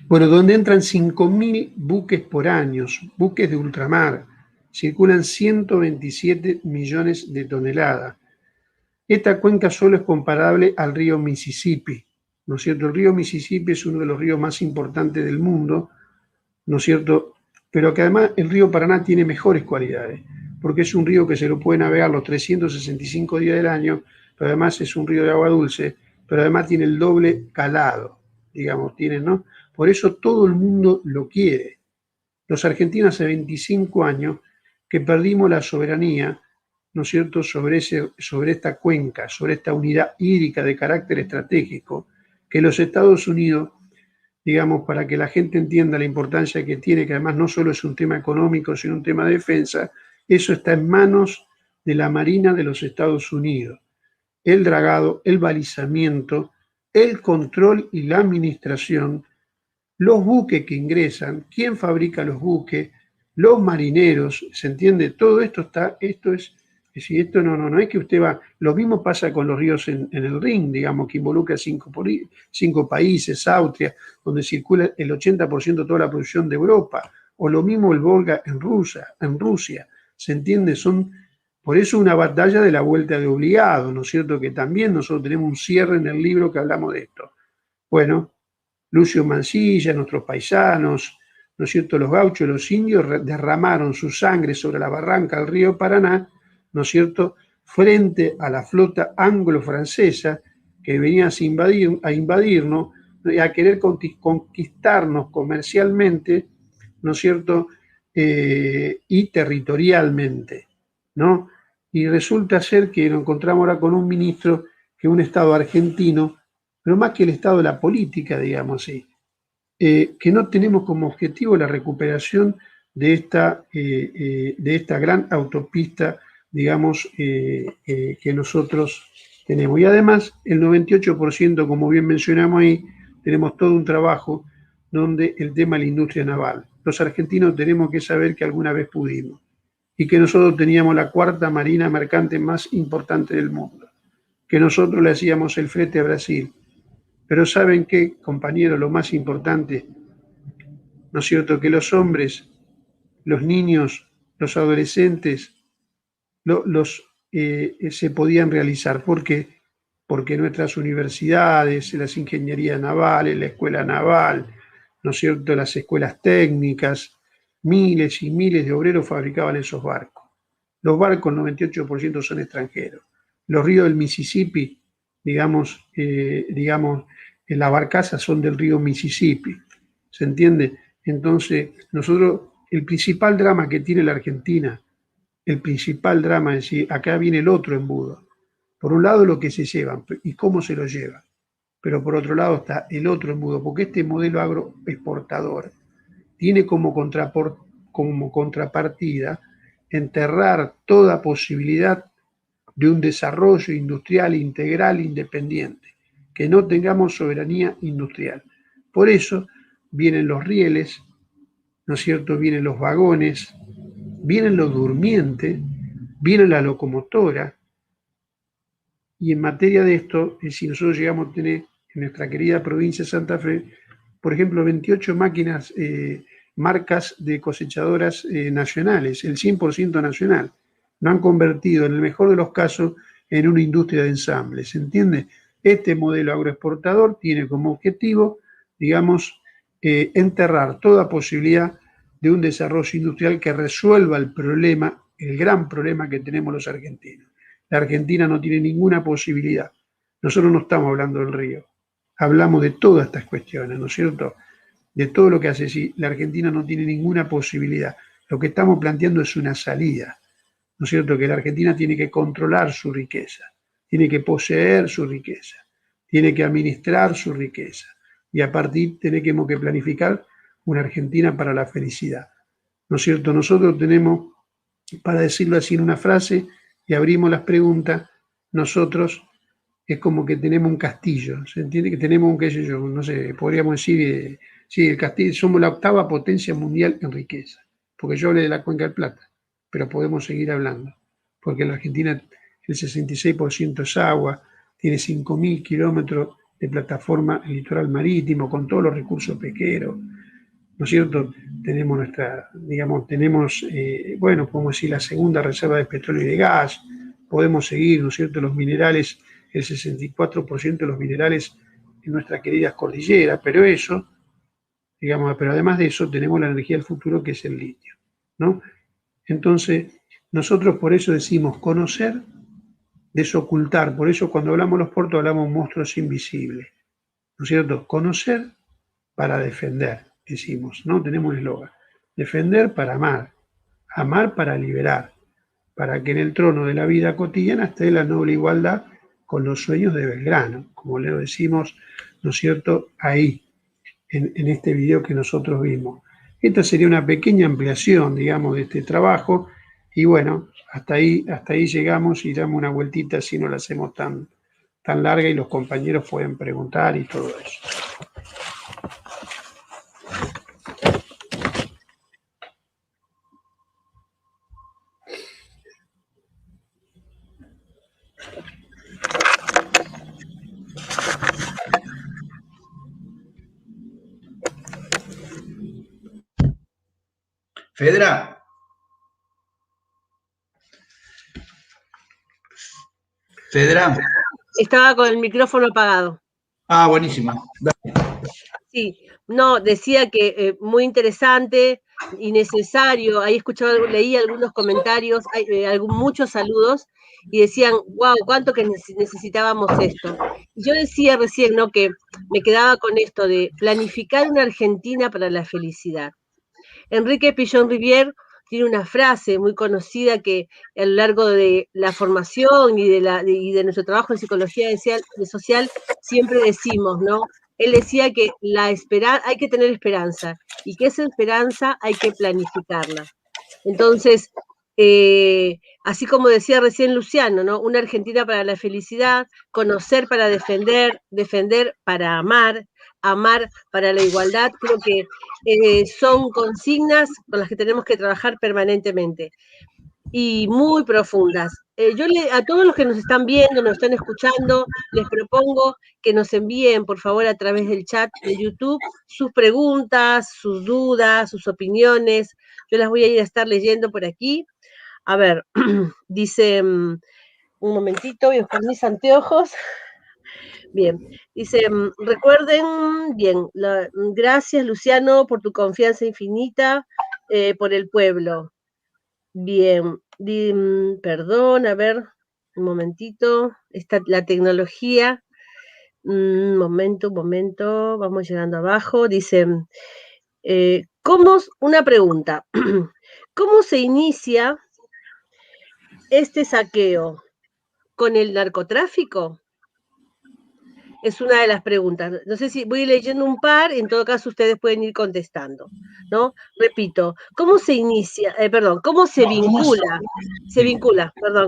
bueno, donde entran 5.000 buques por año, buques de ultramar, circulan 127 millones de toneladas. Esta cuenca solo es comparable al río Mississippi, ¿no es cierto? El río Mississippi es uno de los ríos más importantes del mundo, ¿no es cierto? Pero que además el río Paraná tiene mejores cualidades, porque es un río que se lo puede navegar los 365 días del año, pero además es un río de agua dulce, pero además tiene el doble calado, digamos, tiene, ¿no? Por eso todo el mundo lo quiere. Los argentinos hace 25 años que perdimos la soberanía, ¿no es cierto?, sobre esta cuenca, sobre esta unidad hídrica de carácter estratégico, que los Estados Unidos, digamos, para que la gente entienda la importancia que tiene, que además no solo es un tema económico, sino un tema de defensa, eso está en manos de la Marina de los Estados Unidos. El dragado, el balizamiento, el control y la administración, los buques que ingresan, quién fabrica los buques, los marineros, ¿se entiende? Todo esto está, esto es decir, no es que usted va, lo mismo pasa con los ríos en el Rin, digamos, que involucra cinco países, Austria, donde circula el 80% de toda la producción de Europa, o lo mismo el Volga en Rusia, ¿se entiende? Por eso una batalla de la vuelta de obligado, ¿no es cierto? Que también nosotros tenemos un cierre en el libro que hablamos de esto. Bueno, Lucio Mansilla, nuestros paisanos, ¿no es cierto?, los gauchos, los indios derramaron su sangre sobre la barranca del río Paraná, ¿no es cierto?, frente a la flota anglo-francesa que venía a invadirnos, a querer conquistarnos comercialmente, ¿no es cierto?, y territorialmente, ¿no? Y resulta ser que nos encontramos ahora con un ministro que es un Estado argentino, pero más que el Estado de la política, digamos así, que no tenemos como objetivo la recuperación de esta gran autopista, digamos, que nosotros tenemos. Y además, el 98%, como bien mencionamos ahí, tenemos todo un trabajo donde el tema de la industria naval. Los argentinos tenemos que saber que alguna vez pudimos y que nosotros teníamos la cuarta marina mercante más importante del mundo, que nosotros le hacíamos el flete a Brasil. Pero ¿saben qué, compañeros? Lo más importante, ¿no es cierto?, que los hombres, los niños, los adolescentes, se podían realizar. ¿Por qué? Porque nuestras universidades, las ingenierías navales, la escuela naval, ¿no es cierto?, las escuelas técnicas, miles y miles de obreros fabricaban esos barcos. Los barcos, el 98% son extranjeros. Los ríos del Mississippi, digamos, las barcazas son del río Mississippi, ¿se entiende? Entonces, nosotros, el principal drama que tiene la Argentina, el principal drama es decir, acá viene el otro embudo. Por un lado lo que se llevan y cómo se lo llevan, pero por otro lado está el otro embudo, porque este modelo agroexportador tiene como contrapartida enterrar toda posibilidad de un desarrollo industrial integral independiente, que no tengamos soberanía industrial. Por eso vienen los rieles, ¿no es cierto?, vienen los vagones, vienen los durmientes, viene la locomotora, y en materia de esto, si nosotros llegamos a tener en nuestra querida provincia de Santa Fe, por ejemplo, 28 máquinas, marcas de cosechadoras nacionales, el 100% nacional, lo han convertido, en el mejor de los casos, en una industria de ensamble, ¿se entiende? Este modelo agroexportador tiene como objetivo, digamos, enterrar toda posibilidad de un desarrollo industrial que resuelva el problema, el gran problema que tenemos los argentinos. La Argentina no tiene ninguna posibilidad. Nosotros no estamos hablando del río, hablamos de todas estas cuestiones, ¿no es cierto? De todo lo que hace, sí, la Argentina no tiene ninguna posibilidad. Lo que estamos planteando es una salida, ¿no es cierto? Que la Argentina tiene que controlar su riqueza, tiene que poseer su riqueza, tiene que administrar su riqueza y a partir tenemos que planificar una Argentina para la felicidad. ¿No es cierto? Nosotros tenemos, para decirlo así en una frase, y abrimos las preguntas, nosotros es como que tenemos un castillo, ¿se entiende? Que tenemos un, qué sé yo, no sé, podríamos decir, sí, el castillo, somos la 8ª potencia mundial en riqueza, porque yo hablé de la Cuenca del Plata, pero podemos seguir hablando, porque en la Argentina el 66% es agua, tiene 5.000 kilómetros de plataforma en litoral marítimo, con todos los recursos pesqueros, ¿no es cierto? Tenemos nuestra, digamos, tenemos, bueno, podemos decir la segunda reserva de petróleo y de gas, podemos seguir, ¿no es cierto? Los minerales, el 64% de los minerales en nuestras queridas cordilleras, pero eso, digamos, pero además de eso tenemos la energía del futuro que es el litio, ¿no? Entonces, nosotros por eso decimos conocer, desocultar, por eso cuando hablamos los puertos hablamos monstruos invisibles, ¿no es cierto? Conocer para defender, decimos, ¿no? Tenemos un eslogan. Defender para amar, amar para liberar, para que en el trono de la vida cotidiana esté la noble igualdad con los sueños de Belgrano, como le decimos, ¿no es cierto?, ahí, en este video que nosotros vimos. Esta sería una pequeña ampliación, digamos, de este trabajo, y bueno, hasta ahí llegamos y damos una vueltita si no la hacemos tan larga y los compañeros pueden preguntar y todo eso. Fedra. Fedra. Estaba con el micrófono apagado. Ah, buenísima. Sí, no, decía que muy interesante y necesario. Ahí leí algunos comentarios, muchos saludos, y decían, wow, cuánto que necesitábamos esto. Y yo decía recién, ¿no?, que me quedaba con esto de planificar una Argentina para la felicidad. Enrique Pillon Rivière tiene una frase muy conocida que a lo largo de la formación y de nuestro trabajo en psicología social siempre decimos, ¿no? Él decía que hay que tener esperanza, y que esa esperanza hay que planificarla. Entonces, así como decía recién Luciano, ¿no?, una Argentina para la felicidad, conocer para defender, defender para amar, amar para la igualdad, creo que son consignas con las que tenemos que trabajar permanentemente y muy profundas. Yo a todos los que nos están viendo, nos están escuchando, les propongo que nos envíen, por favor, a través del chat de YouTube, sus preguntas, sus dudas, sus opiniones. Yo las voy a estar leyendo por aquí. A ver, dice, un momentito, voy a buscar mis anteojos. Bien, dice, recuerden, bien, gracias Luciano por tu confianza infinita por el pueblo. Bien, perdón, a ver, un momentito, está la tecnología, un momento, vamos llegando abajo, dice, una pregunta, ¿cómo se inicia este saqueo? ¿Con el narcotráfico? Es una de las preguntas. No sé si voy leyendo un par, en todo caso ustedes pueden ir contestando, ¿no? Repito, ¿cómo se inicia, cómo se vincula,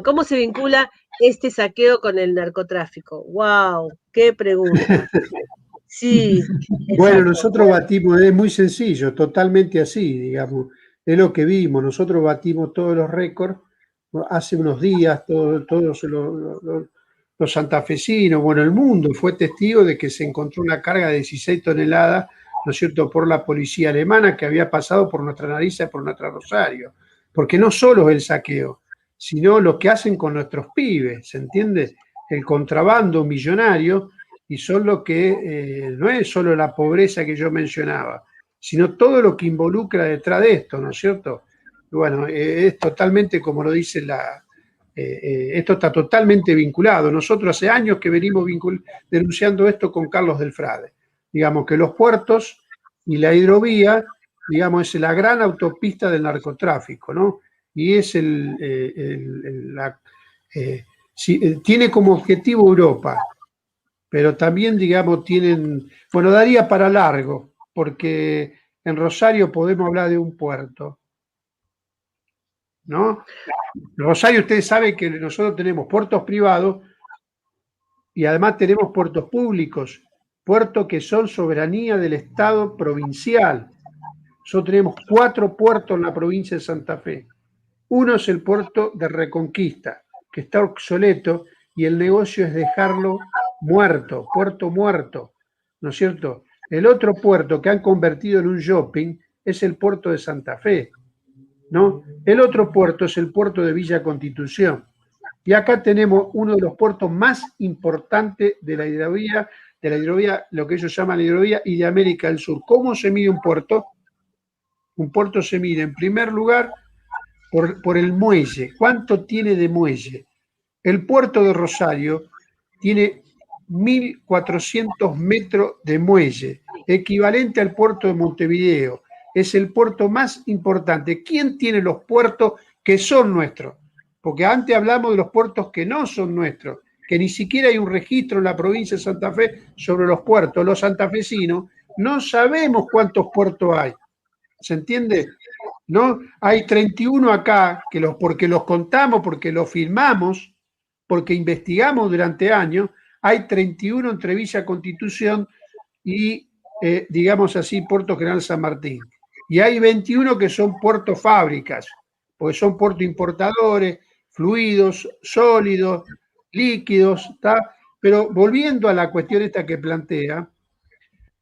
cómo se vincula este saqueo con el narcotráfico? ¡Wow! ¡Qué pregunta! Sí. Bueno, exacto. nosotros batimos, es muy sencillo, totalmente así, digamos, es lo que vimos, nosotros batimos todos los récords hace unos días, todos los santafesinos, bueno, el mundo fue testigo de que se encontró una carga de 16 toneladas, ¿no es cierto?, por la policía alemana que había pasado por nuestra nariz y por nuestra Rosario, porque no solo es el saqueo, sino lo que hacen con nuestros pibes, ¿se entiende? El contrabando millonario, y son lo que no es solo la pobreza que yo mencionaba, sino todo lo que involucra detrás de esto, ¿no es cierto? Bueno, es totalmente, como lo dice esto está totalmente vinculado. Nosotros hace años que venimos denunciando esto con Carlos Delfrade. Digamos que los puertos y la hidrovía, digamos, es la gran autopista del narcotráfico, ¿no? Y es tiene como objetivo Europa, pero también, digamos, daría para largo, porque en Rosario podemos hablar de un puerto, ¿no? En Rosario ustedes saben que nosotros tenemos puertos privados y además tenemos puertos públicos, puertos que son soberanía del Estado provincial. Nosotros tenemos 4 puertos en la provincia de Santa Fe. Uno es el puerto de Reconquista, que está obsoleto y el negocio es dejarlo muerto, puerto muerto, ¿no es cierto? El otro puerto que han convertido en un shopping es el puerto de Santa Fe, ¿no? El otro puerto es el puerto de Villa Constitución. Y acá tenemos uno de los puertos más importantes de la hidrovía, lo que ellos llaman la hidrovía y de América del Sur. ¿Cómo se mide un puerto? Un puerto se mide en primer lugar por el muelle. ¿Cuánto tiene de muelle? El puerto de Rosario tiene 1.400 metros de muelle, equivalente al puerto de Montevideo. Es el puerto más importante. ¿Quién tiene los puertos que son nuestros? Porque antes hablamos de los puertos que no son nuestros, que ni siquiera hay un registro en la provincia de Santa Fe sobre los puertos. Los santafesinos no sabemos cuántos puertos hay. ¿Se entiende? ¿No? Hay 31 acá, porque los contamos, porque los firmamos, porque investigamos durante años. Hay 31 entre Villa Constitución y, digamos así, Puerto General San Martín. Y hay 21 que son puertos fábricas, porque son puertos importadores, fluidos, sólidos, líquidos, ¿tá? Pero volviendo a la cuestión esta que plantea,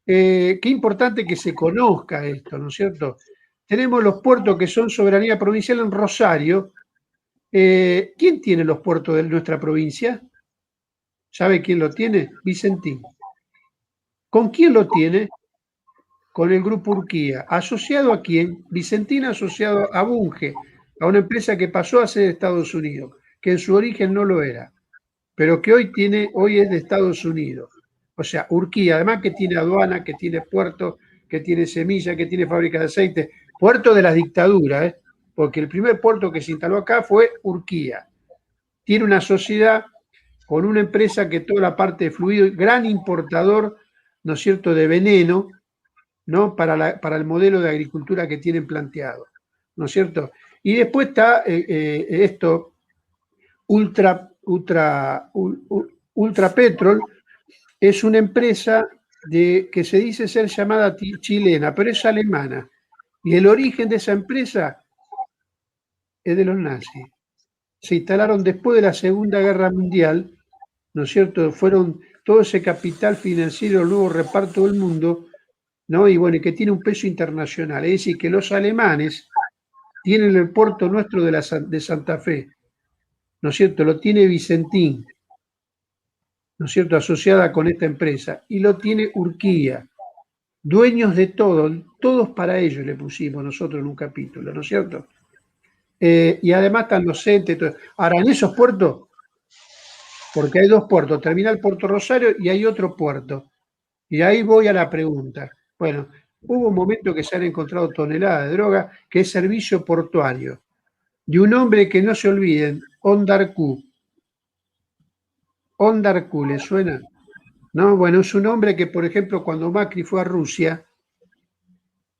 qué importante que se conozca esto, ¿no es cierto? Tenemos los puertos que son soberanía provincial en Rosario. ¿Quién tiene los puertos de nuestra provincia? ¿Sabe quién lo tiene? Vicentín. ¿Con quién lo tiene? Con el Grupo Urquía. ¿Asociado a quién? Vicentín asociado a Bunge, a una empresa que pasó a ser de Estados Unidos, que en su origen no lo era, pero que hoy es de Estados Unidos. O sea, Urquía, además que tiene aduana, que tiene puerto, que tiene semilla, que tiene fábrica de aceite, puerto de la dictadura, porque el primer puerto que se instaló acá fue Urquía. Tiene una sociedad con una empresa que toda la parte de fluido, gran importador, ¿no es cierto?, de veneno, ¿no?, para el modelo de agricultura que tienen planteado, ¿no es cierto? Y después está Ultra Petrol, es una empresa que se dice ser llamada chilena, pero es alemana. Y el origen de esa empresa es de los nazis. Se instalaron después de la Segunda Guerra Mundial, ¿no es cierto? Fueron todo ese capital financiero, el nuevo reparto del mundo, ¿no? Y bueno, que tiene un peso internacional. Es decir, que los alemanes tienen el puerto nuestro de Santa Fe, ¿no es cierto? Lo tiene Vicentín, ¿no es cierto?, asociada con esta empresa, y lo tiene Urquía, dueños de todo, todos para ellos le pusimos nosotros en un capítulo, ¿no es cierto? Y además están los entes. Ahora, en esos puertos, porque hay 2 puertos, Terminal Puerto Rosario y hay otro puerto, y ahí voy a la pregunta. Bueno, hubo un momento que se han encontrado toneladas de droga, que es servicio portuario, de un hombre que no se olviden, Ondarcu. Ondarcu, ¿le suena? No, bueno, es un hombre que, por ejemplo, cuando Macri fue a Rusia,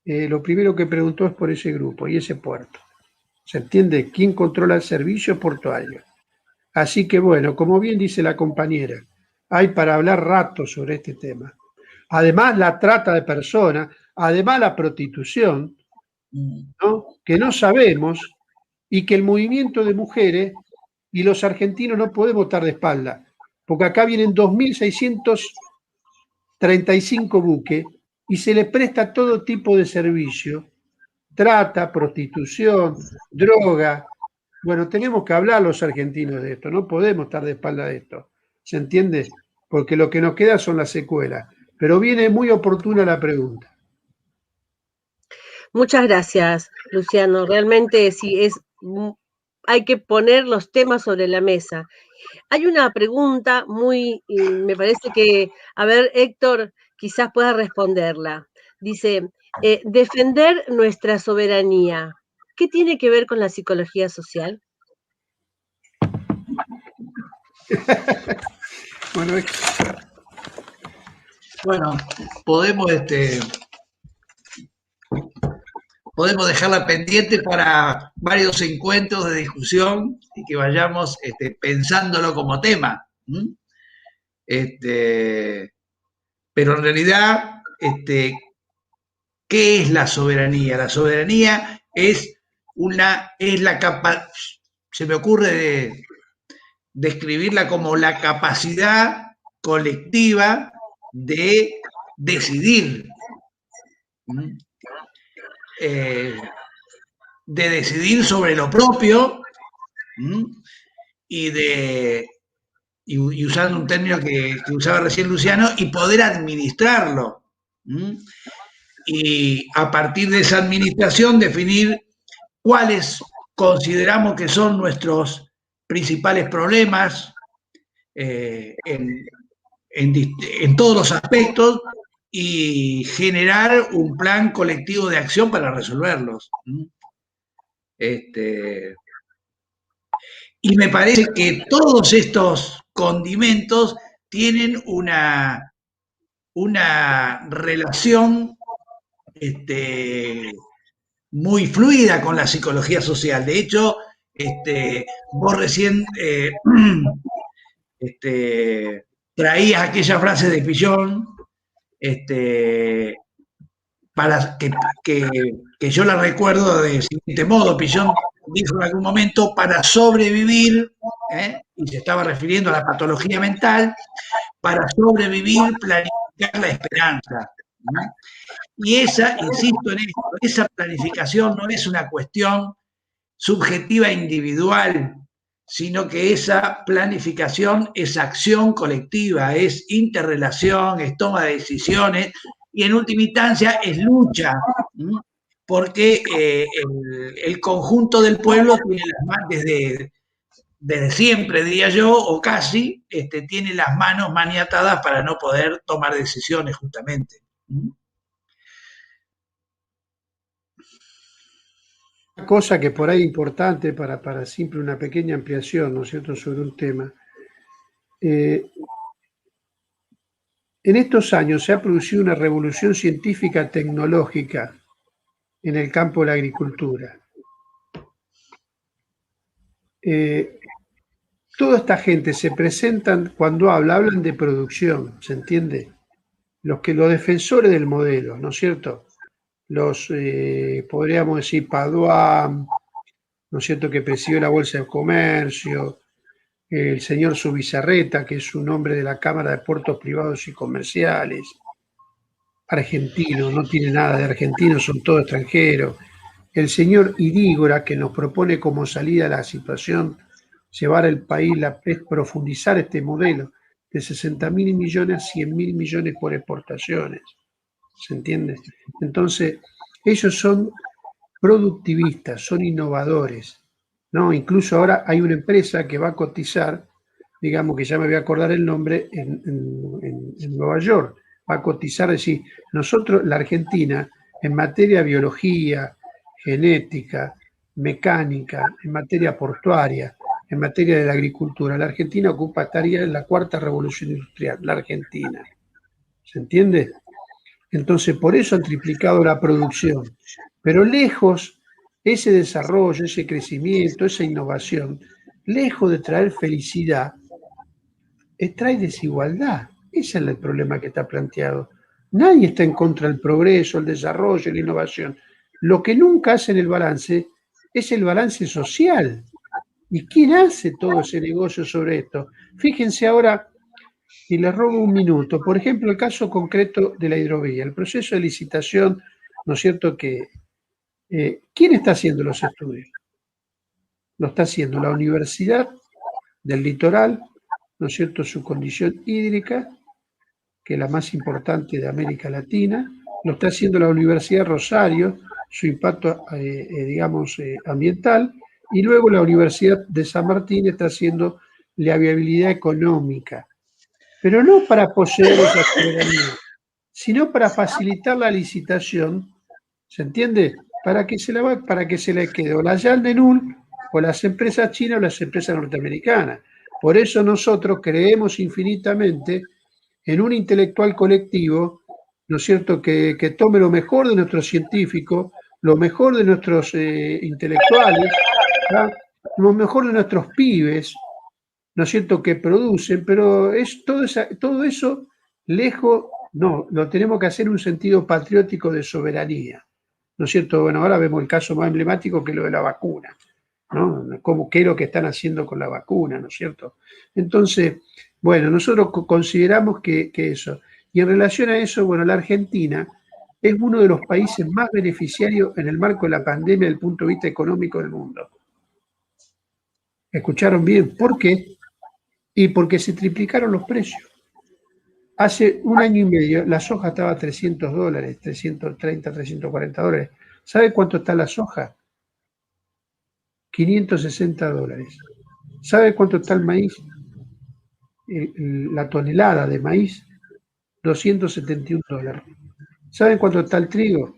lo primero que preguntó es por ese grupo y ese puerto. ¿Se entiende? ¿Quién controla el servicio portuario? Así que, bueno, como bien dice la compañera, hay para hablar rato sobre este tema. Además, la trata de personas, además la prostitución, ¿no?, que no sabemos, y que el movimiento de mujeres y los argentinos no podemos estar de espalda, porque acá vienen 2.635 buques y se les presta todo tipo de servicio, trata, prostitución, droga. Bueno, tenemos que hablar los argentinos de esto, no podemos estar de espalda de esto, ¿se entiende? Porque lo que nos queda son las secuelas, pero viene muy oportuna la pregunta. Muchas gracias, Luciano. Realmente sí, hay que poner los temas sobre la mesa. Hay una pregunta me parece que, a ver, Héctor, quizás pueda responderla. Dice, defender nuestra soberanía, ¿qué tiene que ver con la psicología social? Bueno, podemos podemos dejarla pendiente para varios encuentros de discusión y que vayamos pensándolo como tema. Pero en realidad, ¿qué es la soberanía? La soberanía es la capacidad, se me ocurre describirla como la capacidad colectiva de decidir, de decidir sobre lo propio y usando un término que usaba recién Luciano, y poder administrarlo. Y a partir de esa administración definir cuáles consideramos que son nuestros principales problemas en todos los aspectos y generar un plan colectivo de acción para resolverlos. Y me parece que todos estos condimentos tienen una relación muy fluida con la psicología social. De hecho, vos recién traías aquella frase de Pillon, para que yo la recuerdo del siguiente modo. Pillon dijo en algún momento: para sobrevivir, y se estaba refiriendo a la patología mental, para sobrevivir, planificar la esperanza. Y esa, insisto en esto, esa planificación no es una cuestión subjetiva individual, sino que esa planificación es acción colectiva, es interrelación, es toma de decisiones y en última instancia es lucha, porque el conjunto del pueblo tiene las manos, desde siempre, diría yo, o casi, tiene las manos maniatadas para no poder tomar decisiones justamente. Una cosa que por ahí es importante para siempre una pequeña ampliación, ¿no es cierto?, sobre un tema. En estos años se ha producido una revolución científica tecnológica en el campo de la agricultura. Toda esta gente se presentan cuando hablan de producción, ¿se entiende? Los defensores del modelo, ¿no es cierto? Podríamos decir, Paduan, ¿no es cierto?, que presidió la Bolsa de Comercio, el señor Zubizarreta, que es un hombre de la Cámara de Puertos Privados y Comerciales, argentino, no tiene nada de argentino, son todos extranjeros, el señor Irígora, que nos propone como salida a la situación llevar el país, profundizar este modelo de 60.000 millones a 100.000 millones por exportaciones, ¿se entiende? Entonces, ellos son productivistas, son innovadores, ¿no? Incluso ahora hay una empresa que va a cotizar, digamos que ya me voy a acordar el nombre, en Nueva York, va a cotizar, es decir, nosotros, la Argentina, en materia de biología, genética, mecánica, en materia portuaria, en materia de la agricultura, la Argentina estaría en la cuarta revolución industrial, la Argentina, ¿se entiende? Entonces, por eso han triplicado la producción. Pero lejos, ese desarrollo, ese crecimiento, esa innovación, lejos de traer felicidad, trae desigualdad. Ese es el problema que está planteado. Nadie está en contra del progreso, el desarrollo, la innovación. Lo que nunca hace en el balance es el balance social. ¿Y quién hace todo ese negocio sobre esto? Fíjense ahora, y les robo un minuto, por ejemplo, el caso concreto de la hidrovía, el proceso de licitación, ¿no es cierto? ¿Quién está haciendo los estudios? Lo está haciendo la Universidad del Litoral, ¿no es cierto?, su condición hídrica, que es la más importante de América Latina, lo está haciendo la Universidad de Rosario, su impacto, ambiental, y luego la Universidad de San Martín está haciendo la viabilidad económica, pero no para poseer esa soberanía, sino para facilitar la licitación, ¿se entiende? Para que se le quede o la Yandenul, o las empresas chinas o las empresas norteamericanas. Por eso nosotros creemos infinitamente en un intelectual colectivo, ¿no es cierto?, que tome lo mejor de nuestros científicos, lo mejor de nuestros intelectuales, ¿verdad? Lo mejor de nuestros pibes, ¿no es cierto?, que producen, pero es todo eso lejos, no, lo tenemos que hacer en un sentido patriótico de soberanía, ¿no es cierto? Bueno, ahora vemos el caso más emblemático que es lo de la vacuna, ¿no? ¿Qué es lo que están haciendo con la vacuna, ¿no es cierto? Entonces, bueno, nosotros consideramos que eso. Y en relación a eso, bueno, la Argentina es uno de los países más beneficiarios en el marco de la pandemia desde el punto de vista económico del mundo. ¿Escucharon bien? ¿Por qué? Y porque se triplicaron los precios. Hace un año y medio la soja estaba a $300, 330, $340. ¿Sabe cuánto está la soja? $560. ¿Sabe cuánto está el maíz? La tonelada de maíz, $271. ¿Saben cuánto está el trigo?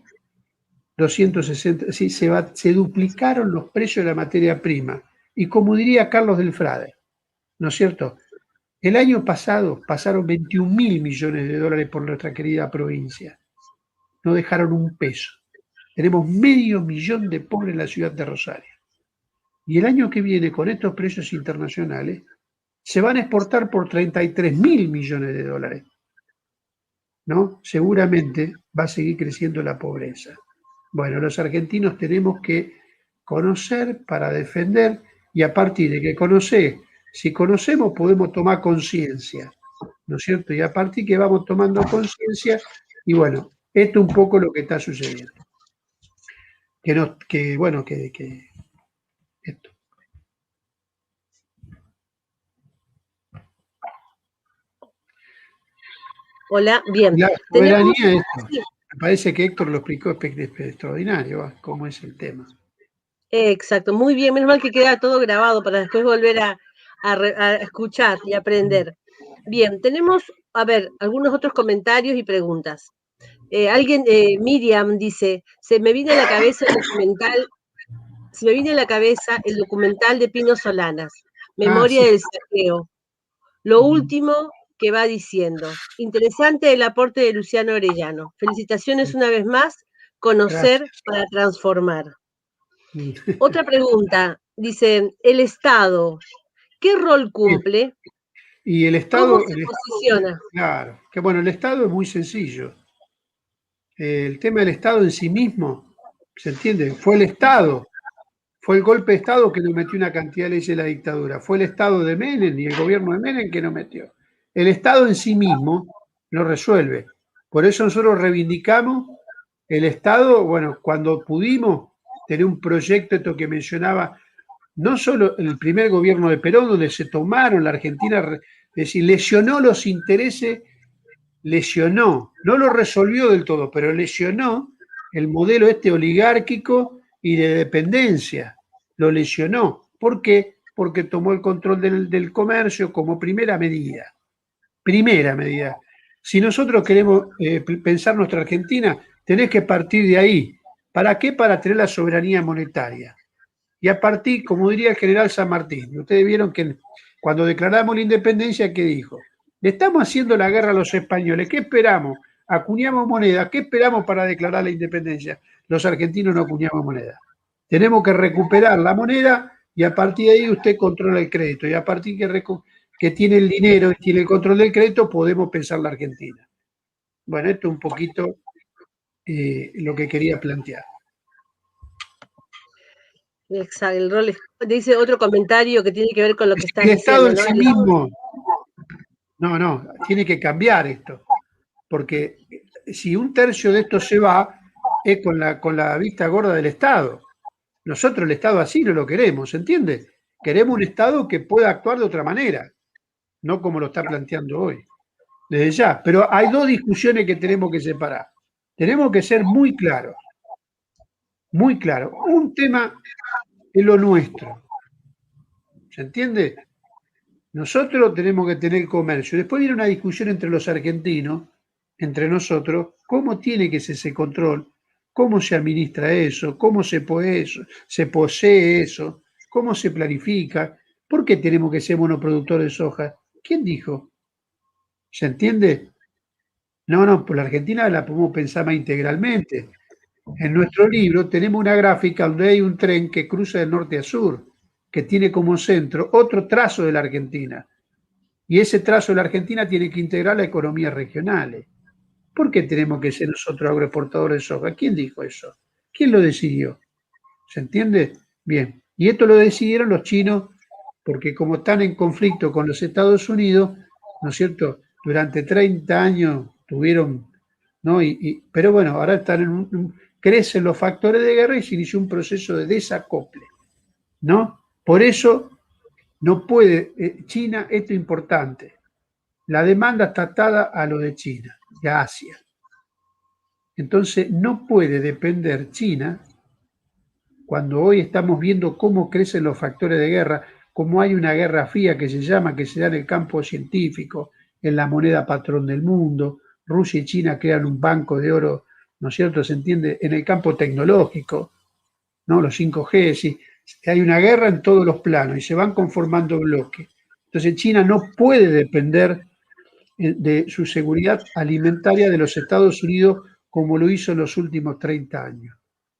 260. Sí, se duplicaron los precios de la materia prima. Y como diría Carlos del Frade, ¿no es cierto? El año pasado pasaron 21.000 millones de dólares por nuestra querida provincia. No dejaron un peso. Tenemos 500.000 de pobres en la ciudad de Rosario. Y el año que viene, con estos precios internacionales, se van a exportar por 33.000 millones de dólares. ¿No? Seguramente va a seguir creciendo la pobreza. Bueno, los argentinos tenemos que conocer para defender, y a partir de que si conocemos podemos tomar conciencia, ¿no es cierto? Y a partir que vamos tomando conciencia, y bueno, esto es un poco lo que está sucediendo. Esto. Hola, bien. La soberanía, esto. Me parece que Héctor lo explicó extraordinario, cómo es el tema. Exacto, muy bien, menos mal que queda todo grabado para después volver a escuchar y aprender. Bien, tenemos, a ver, algunos otros comentarios y preguntas. Miriam dice, se me viene a la cabeza el documental de Pino Solanas, Memoria sí. del Saqueo. Lo último que va diciendo. Interesante el aporte de Luciano Orellano. Felicitaciones una vez más, conocer Gracias. para transformar. Otra pregunta, dice, el Estado, ¿qué rol cumple? Y el Estado... ¿Cómo se posiciona? Claro, que bueno, el Estado es muy sencillo. El tema del Estado en sí mismo, ¿se entiende? Fue el Estado, fue el golpe de Estado que nos metió una cantidad de leyes de la dictadura. Fue el Estado de Menem y el gobierno de Menem que nos metió. El Estado en sí mismo lo resuelve. Por eso nosotros reivindicamos el Estado, bueno, cuando pudimos tener un proyecto, esto que mencionaba, no solo el primer gobierno de Perón, donde se tomaron la Argentina, es decir, lesionó los intereses, no lo resolvió del todo, pero lesionó el modelo oligárquico y de dependencia, lo lesionó. ¿Por qué? Porque tomó el control del comercio como primera medida. Primera medida. Si nosotros queremos pensar nuestra Argentina, tenés que partir de ahí. ¿Para qué? Para tener la soberanía monetaria. Y a partir, como diría el general San Martín, ustedes vieron que cuando declaramos la independencia, ¿qué dijo? Le estamos haciendo la guerra a los españoles, ¿qué esperamos? Acuñamos moneda, ¿qué esperamos para declarar la independencia? Los argentinos no acuñamos moneda. Tenemos que recuperar la moneda y a partir de ahí usted controla el crédito. Y a partir que tiene el dinero y tiene el control del crédito, podemos pensar la Argentina. Bueno, esto es un poquito lo que quería plantear. Exacto, el rol dice otro comentario que tiene que ver con lo que estás diciendo. El Estado en sí mismo. No, tiene que cambiar esto. Porque si un tercio de esto se va, es con la vista gorda del Estado. Nosotros el Estado así no lo queremos, ¿entiende? Queremos un Estado que pueda actuar de otra manera, no como lo está planteando hoy. Desde ya. Pero hay dos discusiones que tenemos que separar. Tenemos que ser muy claros. Muy claros. Un tema es lo nuestro. ¿Se entiende? Nosotros tenemos que tener comercio. Después viene una discusión entre los argentinos, entre nosotros, cómo tiene que ser ese control, cómo se administra eso, cómo se posee eso, cómo se planifica, por qué tenemos que ser monoproductores de soja. ¿Quién dijo? ¿Se entiende? No, pues la Argentina la podemos pensar más integralmente. En nuestro libro tenemos una gráfica donde hay un tren que cruza de norte a sur, que tiene como centro otro trazo de la Argentina. Y ese trazo de la Argentina tiene que integrar las economías regionales. ¿Por qué tenemos que ser nosotros agroexportadores de soja? ¿Quién dijo eso? ¿Quién lo decidió? ¿Se entiende? Bien. Y esto lo decidieron los chinos porque como están en conflicto con los Estados Unidos, ¿no es cierto? Durante 30 años tuvieron, ¿no? Pero bueno, ahora están crecen los factores de guerra y se inició un proceso de desacople, ¿no? Por eso no puede, China, esto es importante, la demanda está atada a lo de China, de Asia. Entonces no puede depender China, cuando hoy estamos viendo cómo crecen los factores de guerra, cómo hay una guerra fría que se llama, que se da en el campo científico, en la moneda patrón del mundo, Rusia y China crean un banco de oro, ¿no es cierto? Se entiende, en el campo tecnológico, ¿no? Los 5G, sí, hay una guerra en todos los planos y se van conformando bloques. Entonces China no puede depender de su seguridad alimentaria de los Estados Unidos como lo hizo en los últimos 30 años.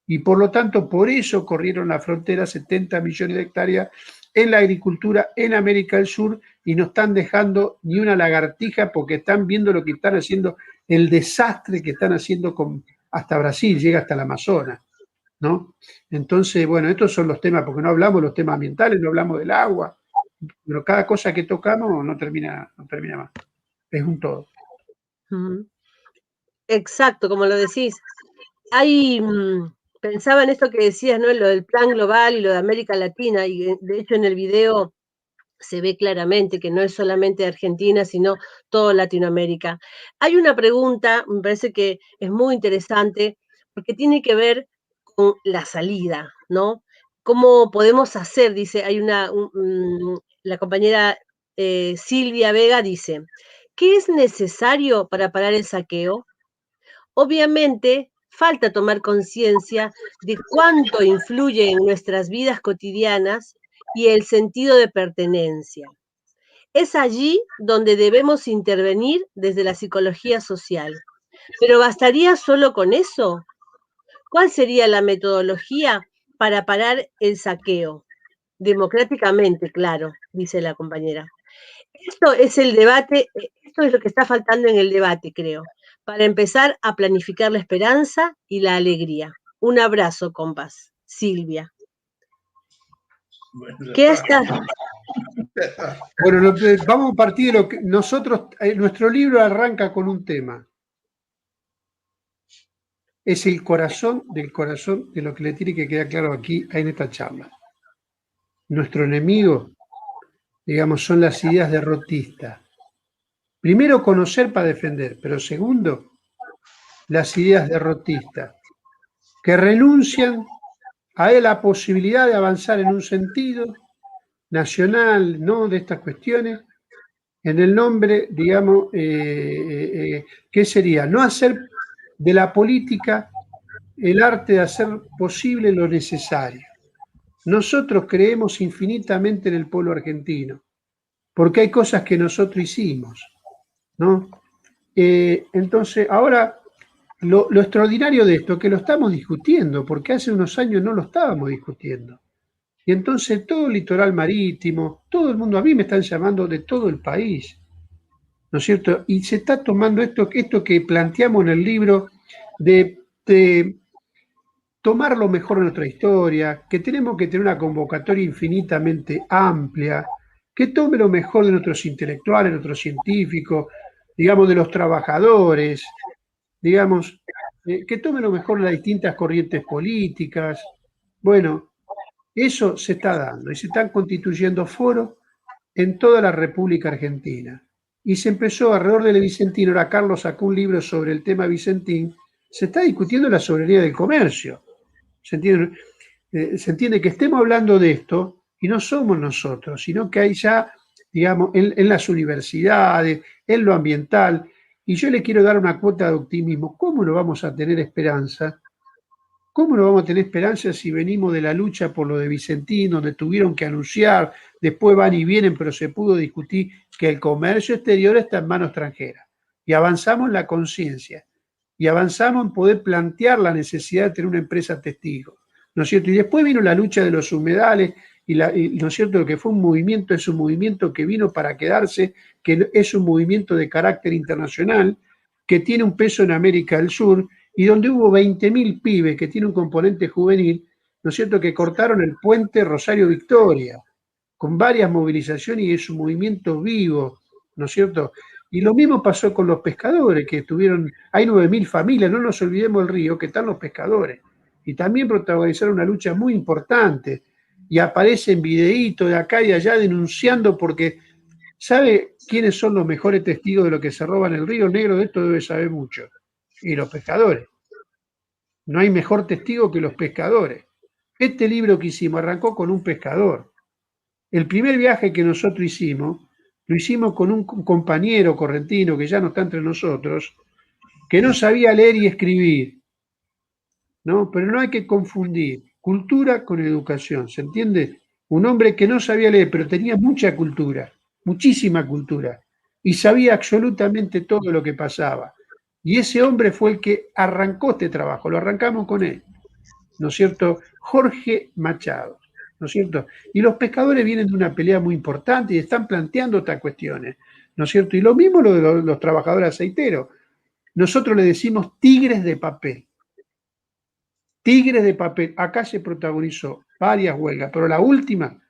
Y por lo tanto, por eso corrieron la frontera 70 millones de hectáreas en la agricultura en América del Sur y no están dejando ni una lagartija porque están viendo lo que están haciendo, el desastre que están haciendo hasta Brasil, llega hasta el Amazonas, ¿no? Entonces, bueno, estos son los temas, porque no hablamos de los temas ambientales, no hablamos del agua, pero cada cosa que tocamos no termina más. Es un todo. Exacto, como lo decís. Pensaba en esto que decías, ¿no? En lo del plan global y lo de América Latina, y de hecho en el video se ve claramente que no es solamente Argentina, sino toda Latinoamérica. Hay una pregunta, me parece que es muy interesante, porque tiene que ver con la salida, ¿no? ¿Cómo podemos hacer? Dice, la compañera Silvia Vega dice, ¿qué es necesario para parar el saqueo? Obviamente, falta tomar conciencia de cuánto influye en nuestras vidas cotidianas y el sentido de pertenencia. Es allí donde debemos intervenir desde la psicología social. ¿Pero bastaría solo con eso? ¿Cuál sería la metodología para parar el saqueo? Democráticamente, claro, dice la compañera. Esto es el debate, esto es lo que está faltando en el debate, creo, para empezar a planificar la esperanza y la alegría. Un abrazo, compas. Silvia. ¿Qué está? Bueno, vamos a partir de lo que nosotros, nuestro libro arranca con un tema. Es el corazón del corazón de lo que le tiene que quedar claro aquí en esta charla. Nuestro enemigo, digamos, son las ideas derrotistas. Primero, conocer para defender, pero segundo, las ideas derrotistas, que renuncian a la posibilidad de avanzar en un sentido nacional, ¿no?, de estas cuestiones, en el nombre, digamos, ¿qué sería? No hacer de la política el arte de hacer posible lo necesario. Nosotros creemos infinitamente en el pueblo argentino, porque hay cosas que nosotros hicimos, ¿no? Entonces, ahora, lo extraordinario de esto es que lo estamos discutiendo, porque hace unos años no lo estábamos discutiendo. Y entonces todo el litoral marítimo, todo el mundo, a mí me están llamando de todo el país, ¿no es cierto? Y se está tomando esto que planteamos en el libro de tomar lo mejor de nuestra historia, que tenemos que tener una convocatoria infinitamente amplia, que tome lo mejor de nuestros intelectuales, de nuestros científicos, digamos, de los trabajadores, digamos, que tome lo mejor de las distintas corrientes políticas. Bueno, eso se está dando y se están constituyendo foros en toda la República Argentina. Y se empezó alrededor del Vicentín, ahora Carlos sacó un libro sobre el tema Vicentín, se está discutiendo la soberanía del comercio. Se entiende que estemos hablando de esto y no somos nosotros, sino que hay ya, digamos, en las universidades, en lo ambiental, y yo le quiero dar una cuota de optimismo. ¿Cómo no vamos a tener esperanza? ¿Cómo no vamos a tener esperanza si venimos de la lucha por lo de Vicentín, donde tuvieron que anunciar, después van y vienen, pero se pudo discutir que el comercio exterior está en mano extranjera? Y avanzamos en la conciencia. y avanzamos en poder plantear la necesidad de tener una empresa testigo, ¿no es cierto? Y después vino la lucha de los humedales, ¿no es cierto? Lo que fue un movimiento, es un movimiento que vino para quedarse, que es un movimiento de carácter internacional, que tiene un peso en América del Sur, y donde hubo 20.000 pibes que tiene un componente juvenil, ¿no es cierto?, que cortaron el puente Rosario Victoria, con varias movilizaciones, y es un movimiento vivo, ¿no es cierto? Y lo mismo pasó con los pescadores, que hay 9.000 familias, no nos olvidemos del río, que están los pescadores, y también protagonizaron una lucha muy importante, y aparecen videitos de acá y de allá denunciando porque, ¿sabe quiénes son los mejores testigos de lo que se roba en el Río Negro? De esto debe saber mucho. Y los pescadores. No hay mejor testigo que los pescadores. Este libro que hicimos arrancó con un pescador. El primer viaje que nosotros hicimos, lo hicimos con un compañero correntino que ya no está entre nosotros, que no sabía leer y escribir, ¿no? Pero no hay que confundir cultura con educación, ¿se entiende? Un hombre que no sabía leer, pero tenía mucha cultura, muchísima cultura, y sabía absolutamente todo lo que pasaba. Y ese hombre fue el que arrancó este trabajo, lo arrancamos con él, ¿no es cierto? Jorge Machado, ¿no es cierto? Y los pescadores vienen de una pelea muy importante y están planteando estas cuestiones, ¿no es cierto? Y lo mismo lo de los trabajadores aceiteros. Nosotros le decimos tigres de papel. Tigres de papel. Acá se protagonizó varias huelgas, pero la última,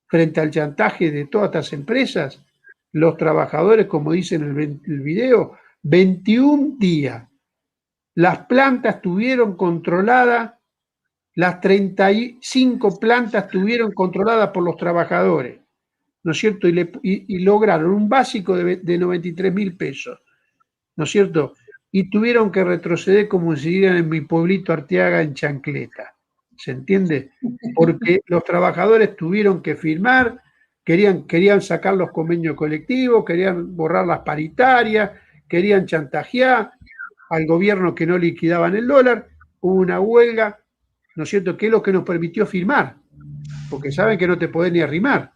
frente al chantaje de todas estas empresas, los trabajadores, como dice en el video, 21 días. Las plantas tuvieron controladas, las 35 plantas tuvieron controladas por los trabajadores, ¿no es cierto? Y lograron un básico de 93.000 pesos, ¿no es cierto? Y tuvieron que retroceder, como se diría en mi pueblito Arteaga, en chancleta. ¿Se entiende? Porque los trabajadores tuvieron que firmar, querían sacar los convenios colectivos, querían borrar las paritarias, querían chantajear al gobierno que no liquidaban el dólar. Hubo una huelga, ¿no es cierto?, que es lo que nos permitió firmar, porque saben que no te podés ni arrimar,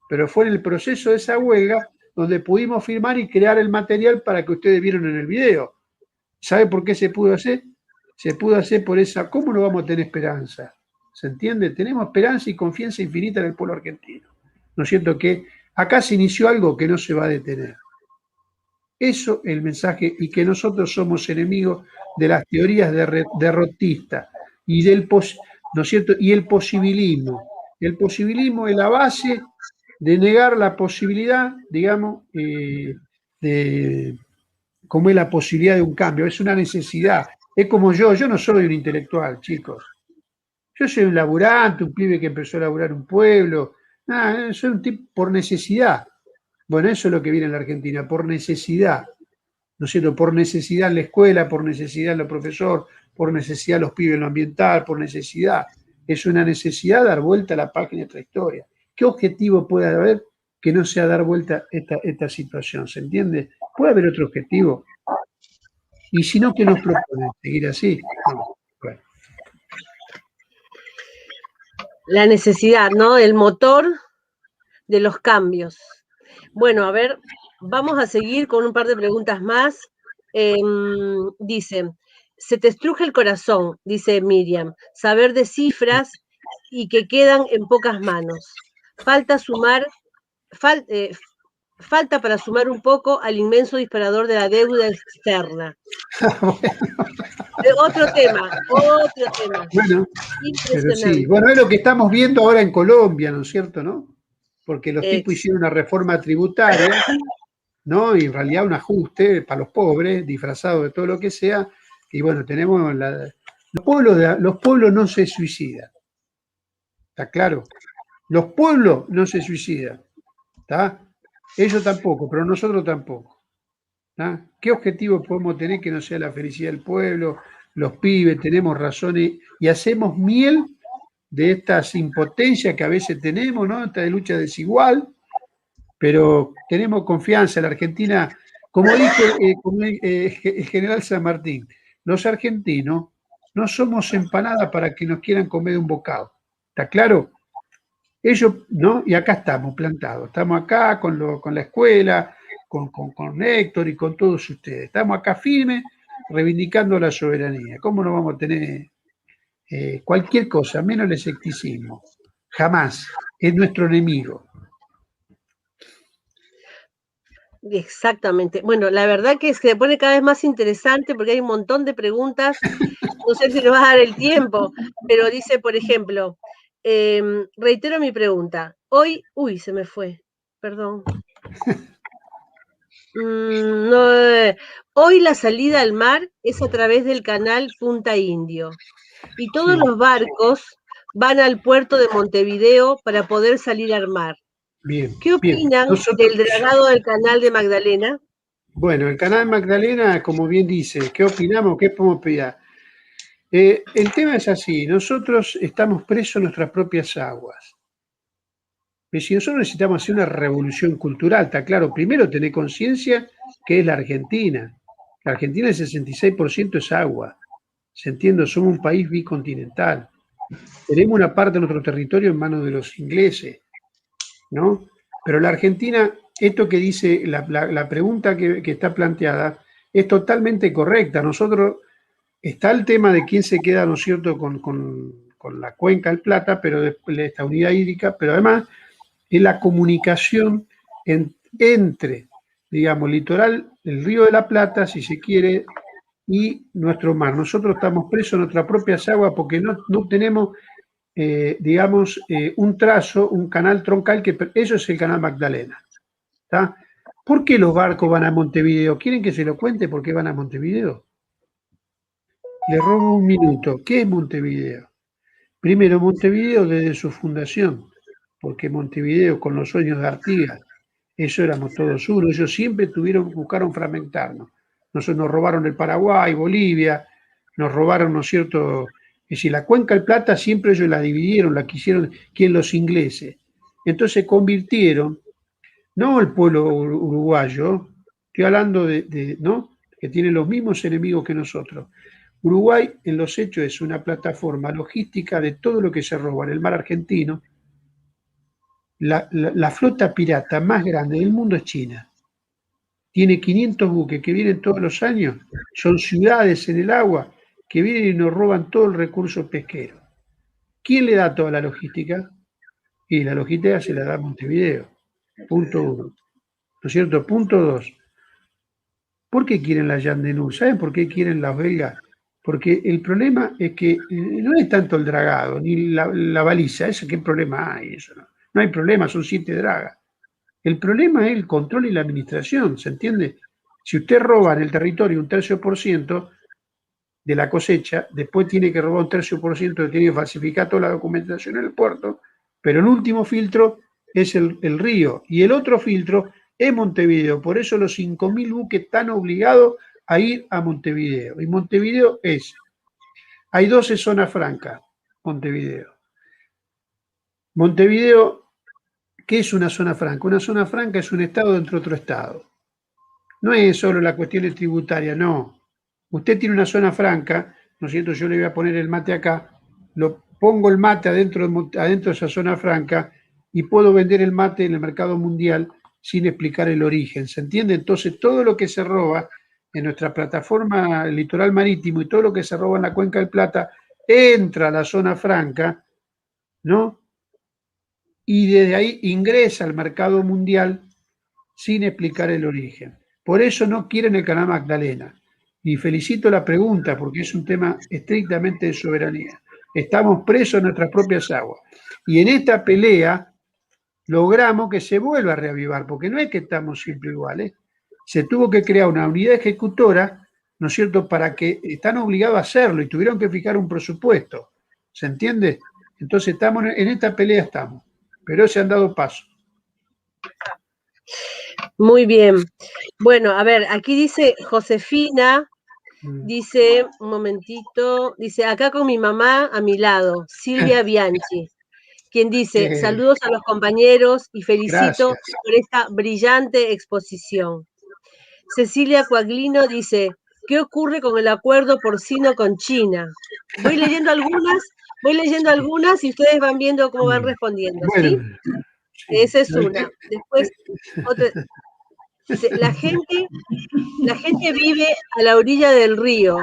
pero fue en el proceso de esa huelga donde pudimos firmar y crear el material para que ustedes vieron en el video. ¿Sabe por qué se pudo hacer? Se pudo hacer por esa. ¿Cómo no vamos a tener esperanza? ¿Se entiende? Tenemos esperanza y confianza infinita en el pueblo argentino. ¿No es cierto? Que acá se inició algo que no se va a detener. Eso es el mensaje, y que nosotros somos enemigos de las teorías derrotistas y ¿no es cierto? Y el posibilismo. El posibilismo es la base de negar la posibilidad, digamos, como es la posibilidad de un cambio, es una necesidad. Es como yo no soy un intelectual, chicos. Yo soy un laburante, un pibe que empezó a laburar un pueblo. Soy un tipo por necesidad. Bueno, eso es lo que viene en la Argentina, por necesidad. ¿No es cierto? Por necesidad en la escuela, por necesidad en los profesores, por necesidad los pibes en lo ambiental, por necesidad. Es una necesidad dar vuelta a la página de nuestra historia. ¿Qué objetivo puede haber que no sea dar vuelta esta situación? ¿Se entiende? ¿Puede haber otro objetivo? Y si no, ¿qué nos proponen? ¿Seguir así? No. Bueno. La necesidad, ¿no? El motor de los cambios. Bueno, a ver, vamos a seguir con un par de preguntas más. Dice, se te estruja el corazón, dice Miriam, saber de cifras y que quedan en pocas manos. Falta para sumar un poco al inmenso disparador de la deuda externa. Otro tema. Bueno, pero sí. Bueno, es lo que estamos viendo ahora en Colombia, ¿no es cierto, no? Porque los tipos hicieron una reforma tributaria, ¿no? Y en realidad un ajuste para los pobres, disfrazado de todo lo que sea. Y bueno, tenemos los pueblos no se suicidan. ¿Está claro? Los pueblos no se suicidan. ¿Está? Ellos tampoco, pero nosotros tampoco. ¿Está? ¿Qué objetivo podemos tener que no sea la felicidad del pueblo? Los pibes, tenemos razones y hacemos miel de estas impotencias que a veces tenemos, ¿no? Esta de lucha desigual, pero tenemos confianza en la Argentina. Como dice el general San Martín, los argentinos no somos empanadas para que nos quieran comer de un bocado. ¿Está claro? Ellos, ¿no? Y acá estamos plantados. Estamos acá con la escuela, con Héctor y con todos ustedes. Estamos acá firmes reivindicando la soberanía. ¿Cómo no vamos a tener cualquier cosa, menos el escepticismo? Jamás. Es nuestro enemigo. Exactamente. Bueno, la verdad que se pone cada vez más interesante porque hay un montón de preguntas. No sé si nos va a dar el tiempo, pero dice, por ejemplo, reitero mi pregunta. Hoy, se me fue, perdón. Hoy la salida al mar es a través del canal Punta Indio y todos los barcos van al puerto de Montevideo para poder salir al mar. Bien. ¿Qué opinan del dragado del canal de Magdalena? Bueno, el canal Magdalena, como bien dice, ¿qué opinamos? ¿Qué podemos opinar? El tema es así, nosotros estamos presos en nuestras propias aguas. Pero si nosotros necesitamos hacer una revolución cultural, está claro, primero tener conciencia que es la Argentina. La Argentina el 66% es agua. Se entiende, somos un país bicontinental. Tenemos una parte de nuestro territorio en manos de los ingleses, ¿no? Pero la Argentina, esto que dice, la pregunta que está planteada, es totalmente correcta. Nosotros, está el tema de quién se queda, ¿no es cierto?, con la cuenca del Plata, pero después esta unidad hídrica, pero además es la comunicación entre, digamos, litoral, el Río de la Plata, si se quiere, y nuestro mar. Nosotros estamos presos en nuestras propias aguas porque no tenemos, digamos, un trazo, un canal troncal, eso es el canal Magdalena. ¿Está? ¿Por qué los barcos van a Montevideo? ¿Quieren que se lo cuente por qué van a Montevideo? Le robo un minuto. ¿Qué es Montevideo? Primero, Montevideo desde su fundación, porque Montevideo con los sueños de Artigas, eso éramos todos uno, ellos siempre buscaron fragmentarnos. Nos robaron el Paraguay, Bolivia, nos robaron, ¿no es cierto? Es decir, la Cuenca del Plata siempre ellos la dividieron, la quisieron, los ingleses. Entonces convirtieron, no el pueblo uruguayo, estoy hablando ¿no?, que tiene los mismos enemigos que nosotros. Uruguay, en los hechos, es una plataforma logística de todo lo que se roba en el mar argentino. La flota pirata más grande del mundo es China. Tiene 500 buques que vienen todos los años. Son ciudades en el agua que vienen y nos roban todo el recurso pesquero. ¿Quién le da toda la logística? Y la logística se la da Montevideo. Punto 1. ¿No es cierto? Punto 2. ¿Por qué quieren la Yandenur? ¿Saben por qué quieren las belgas? Porque el problema es que no es tanto el dragado, ni la baliza. ¿Qué problema hay? Eso no hay problema, son 7 dragas. El problema es el control y la administración, ¿se entiende? Si usted roba en el territorio un 1/3% de la cosecha, después tiene que robar un 1/3%, tiene que falsificar toda la documentación en el puerto, pero el último filtro es el río, y el otro filtro es Montevideo. Por eso los 5.000 buques están obligados a ir a Montevideo. Y Montevideo hay 12 zonas francas, Montevideo. Montevideo, ¿qué es una zona franca? Una zona franca es un estado dentro de otro estado. No es solo la cuestión tributaria, no. Usted tiene una zona franca, ¿no es cierto? Yo le voy a poner el mate acá, lo pongo el mate adentro de esa zona franca y puedo vender el mate en el mercado mundial sin explicar el origen, ¿se entiende? Entonces todo lo que se roba en nuestra plataforma litoral marítimo y todo lo que se roba en la Cuenca del Plata entra a la zona franca, ¿no? Y desde ahí ingresa al mercado mundial sin explicar el origen. Por eso no quieren el canal Magdalena. Y felicito la pregunta porque es un tema estrictamente de soberanía. Estamos presos en nuestras propias aguas. Y en esta pelea logramos que se vuelva a reavivar, porque no es que estamos siempre iguales. Se tuvo que crear una unidad ejecutora, ¿no es cierto?, para que están obligados a hacerlo y tuvieron que fijar un presupuesto. ¿Se entiende? Entonces estamos en esta pelea, pero se han dado paso. Muy bien. Bueno, a ver, aquí dice Josefina, dice, un momentito, dice, acá con mi mamá a mi lado, Silvia Bianchi, quien dice, saludos a los compañeros y felicito por esta brillante exposición. Cecilia Coaglino dice, ¿qué ocurre con el acuerdo porcino con China? Voy leyendo algunas y ustedes van viendo cómo van respondiendo, ¿sí? Esa es una. Después, otra. Dice, la gente vive a la orilla del río,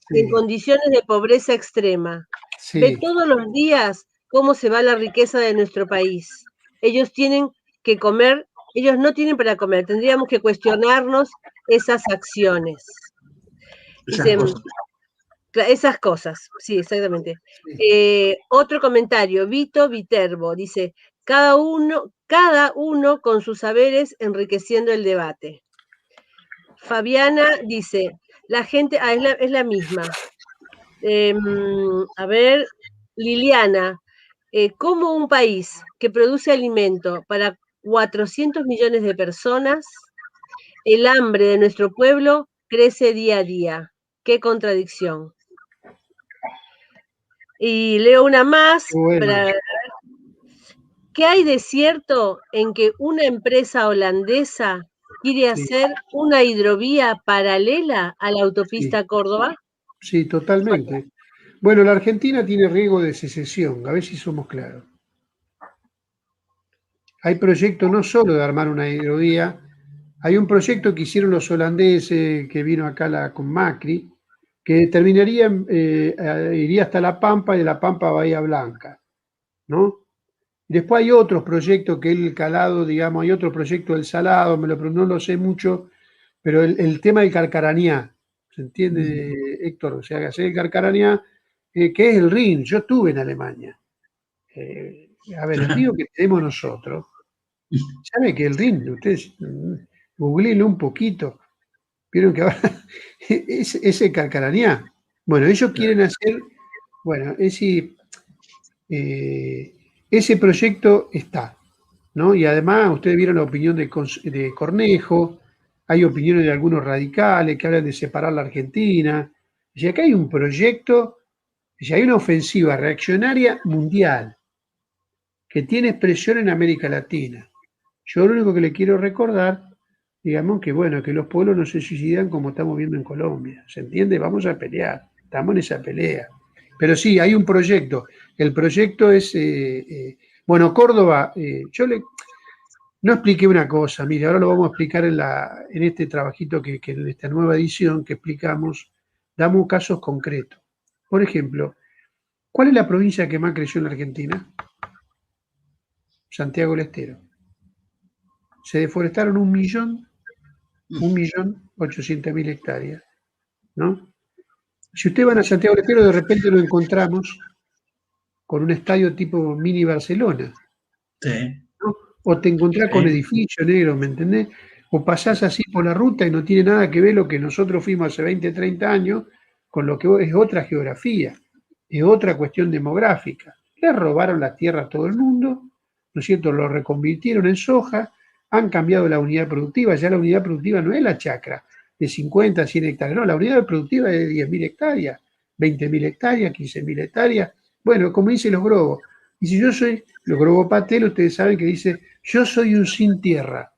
en Sí, condiciones de pobreza extrema. Ve sí, todos los días cómo se va la riqueza de nuestro país. Ellos tienen que comer, ellos no tienen para comer. Tendríamos que cuestionarnos esas acciones. Esas Dice, cosas. esas cosas, sí, exactamente. sí. Otro comentario, Vito Viterbo, dice, cada uno con sus saberes enriqueciendo el debate. Fabiana dice, la gente, es la misma. A ver, Liliana, ¿cómo un país que produce alimento para 400 millones de personas, el hambre de nuestro pueblo crece día a día? Qué contradicción. Y leo una más. Bueno, ¿Qué hay de cierto en que una empresa holandesa quiere sí, hacer una hidrovía paralela a la sí, autopista Córdoba? sí, totalmente. Bueno, la Argentina tiene riesgo de secesión, a ver si somos claros. Hay proyectos no solo de armar una hidrovía, hay un proyecto que hicieron los holandeses, que vino acá con Macri, que terminaría, iría hasta La Pampa y de La Pampa a Bahía Blanca, ¿no? Después hay otros proyectos que el calado, digamos, hay otro proyecto del salado, no lo sé mucho, pero el tema del Carcarañá, ¿se entiende, Héctor? O sea, hacer el Carcarañá, que es el Rin. Yo estuve en Alemania. A ver, el río que tenemos nosotros, ¿sabe que el Rin? Ustedes googleenlo un poquito, vieron que ahora es el Carcarañá. Bueno, ellos quieren hacer, bueno, eh, ese proyecto está, ¿no? Y además, ustedes vieron la opinión de Cornejo, hay opiniones de algunos radicales que hablan de separar la Argentina. Y acá hay un proyecto, y hay una ofensiva reaccionaria mundial que tiene expresión en América Latina. Yo lo único que le quiero recordar, digamos que bueno, que los pueblos no se suicidan como estamos viendo en Colombia. ¿Se entiende? Vamos a pelear, estamos en esa pelea. Pero sí, hay un proyecto. El proyecto es, bueno, Córdoba, no expliqué una cosa, mire, ahora lo vamos a explicar en este trabajito que en esta nueva edición que explicamos, damos casos concretos. Por ejemplo, ¿cuál es la provincia que más creció en la Argentina? Santiago del Estero. Se deforestaron 1.800.000 hectáreas, ¿no? Si ustedes van a Santiago del Estero, de repente lo encontramos con un estadio tipo mini Barcelona, Sí, ¿no? O te encontrás con sí. edificios negros, ¿me entendés? O pasás así por la ruta y no tiene nada que ver lo que nosotros fuimos hace 20, 30 años con lo que es otra geografía, es otra cuestión demográfica. Le robaron las tierras a todo el mundo, ¿no es cierto? Lo reconvirtieron en soja, han cambiado la unidad productiva, ya la unidad productiva no es la chacra de 50, 100 hectáreas, no, la unidad productiva es de 10.000 hectáreas, 20.000 hectáreas, 15.000 hectáreas. Bueno, como dicen los grobos, y si yo soy, los Grobo Patel, ustedes saben que dice, yo soy un sin tierra.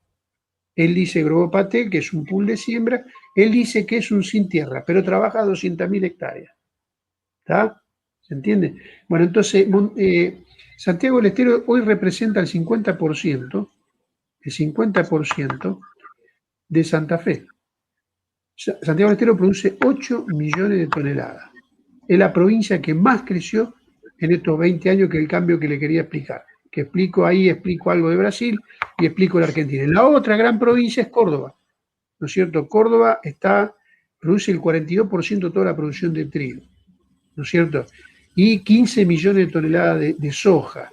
Él dice Grobo Patel, que es un pool de siembra, él dice que es un sin tierra, pero trabaja a 200.000 hectáreas. ¿Está? ¿Se entiende? Bueno, entonces, Santiago del Estero hoy representa el 50% de Santa Fe. Santiago del Estero produce 8 millones de toneladas. Es la provincia que más creció en estos 20 años, que el cambio que le quería explicar. Que explico ahí, explico algo de Brasil y explico la Argentina. La otra gran provincia es Córdoba, ¿no es cierto? Córdoba produce el 42% de toda la producción de trigo, ¿no es cierto? Y 15 millones de toneladas de soja,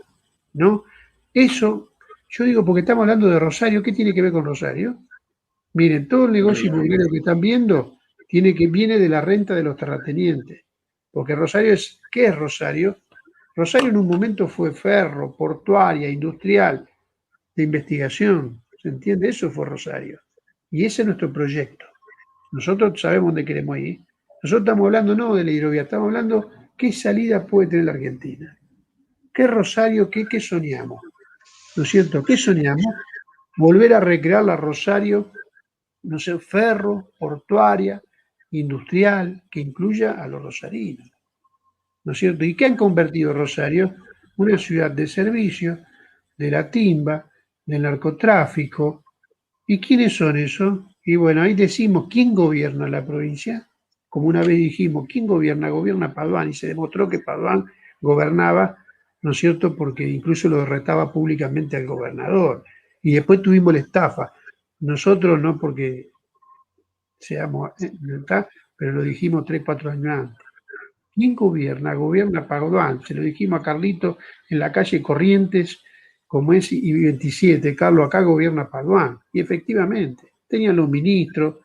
¿no? Eso, yo digo, porque estamos hablando de Rosario, ¿qué tiene que ver con Rosario? Miren, todo el negocio Río. inmobiliario que están viendo viene de la renta de los terratenientes. Porque Rosario ¿qué es Rosario? Rosario en un momento fue ferro, portuaria, industrial, de investigación. ¿Se entiende? Eso fue Rosario. Y ese es nuestro proyecto. Nosotros sabemos dónde queremos ir. Nosotros estamos hablando no de la hidrovía, estamos hablando qué salida puede tener la Argentina. ¿Qué Rosario, qué soñamos? ¿No es cierto? ¿Qué soñamos? Volver a recrear la Rosario, no sé, ferro, portuaria, industrial, que incluya a los rosarinos, ¿no es cierto? ¿Y qué han convertido Rosario? Una ciudad de servicio, de la timba, del narcotráfico ¿Y quiénes son esos? Y bueno, ahí decimos, ¿quién gobierna la provincia? Como una vez dijimos, ¿quién gobierna? Gobierna Padoan, y se demostró que Padoan gobernaba, ¿no es cierto?, porque incluso lo retaba públicamente al gobernador. Y después tuvimos la estafa. Nosotros no porque seamos, ¿verdad? Pero lo dijimos 3, 4 años antes. ¿Quién gobierna? Gobierna Padoan. Se lo dijimos a Carlito en la calle Corrientes, como es I-27. Carlos, acá gobierna Padoan. Y efectivamente, tenían los ministros.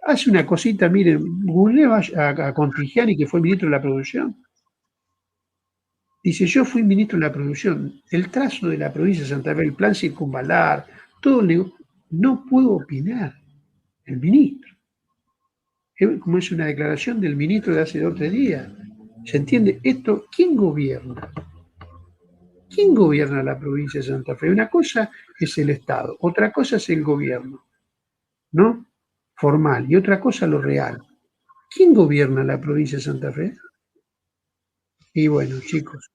Hace una cosita, miren, googleo a Contigiani, que fue ministro de la producción. Dice, yo fui ministro de la producción. El trazo de la provincia de Santa Fe, el plan circunvalar, todo, no puedo opinar. El ministro. Como es una declaración del ministro de hace 2 o 3 días. ¿Se entiende? Esto, ¿quién gobierna? ¿Quién gobierna la provincia de Santa Fe? Una cosa es el Estado, otra cosa es el gobierno, ¿no? Formal, y otra cosa lo real. ¿Quién gobierna la provincia de Santa Fe? Y bueno, chicos,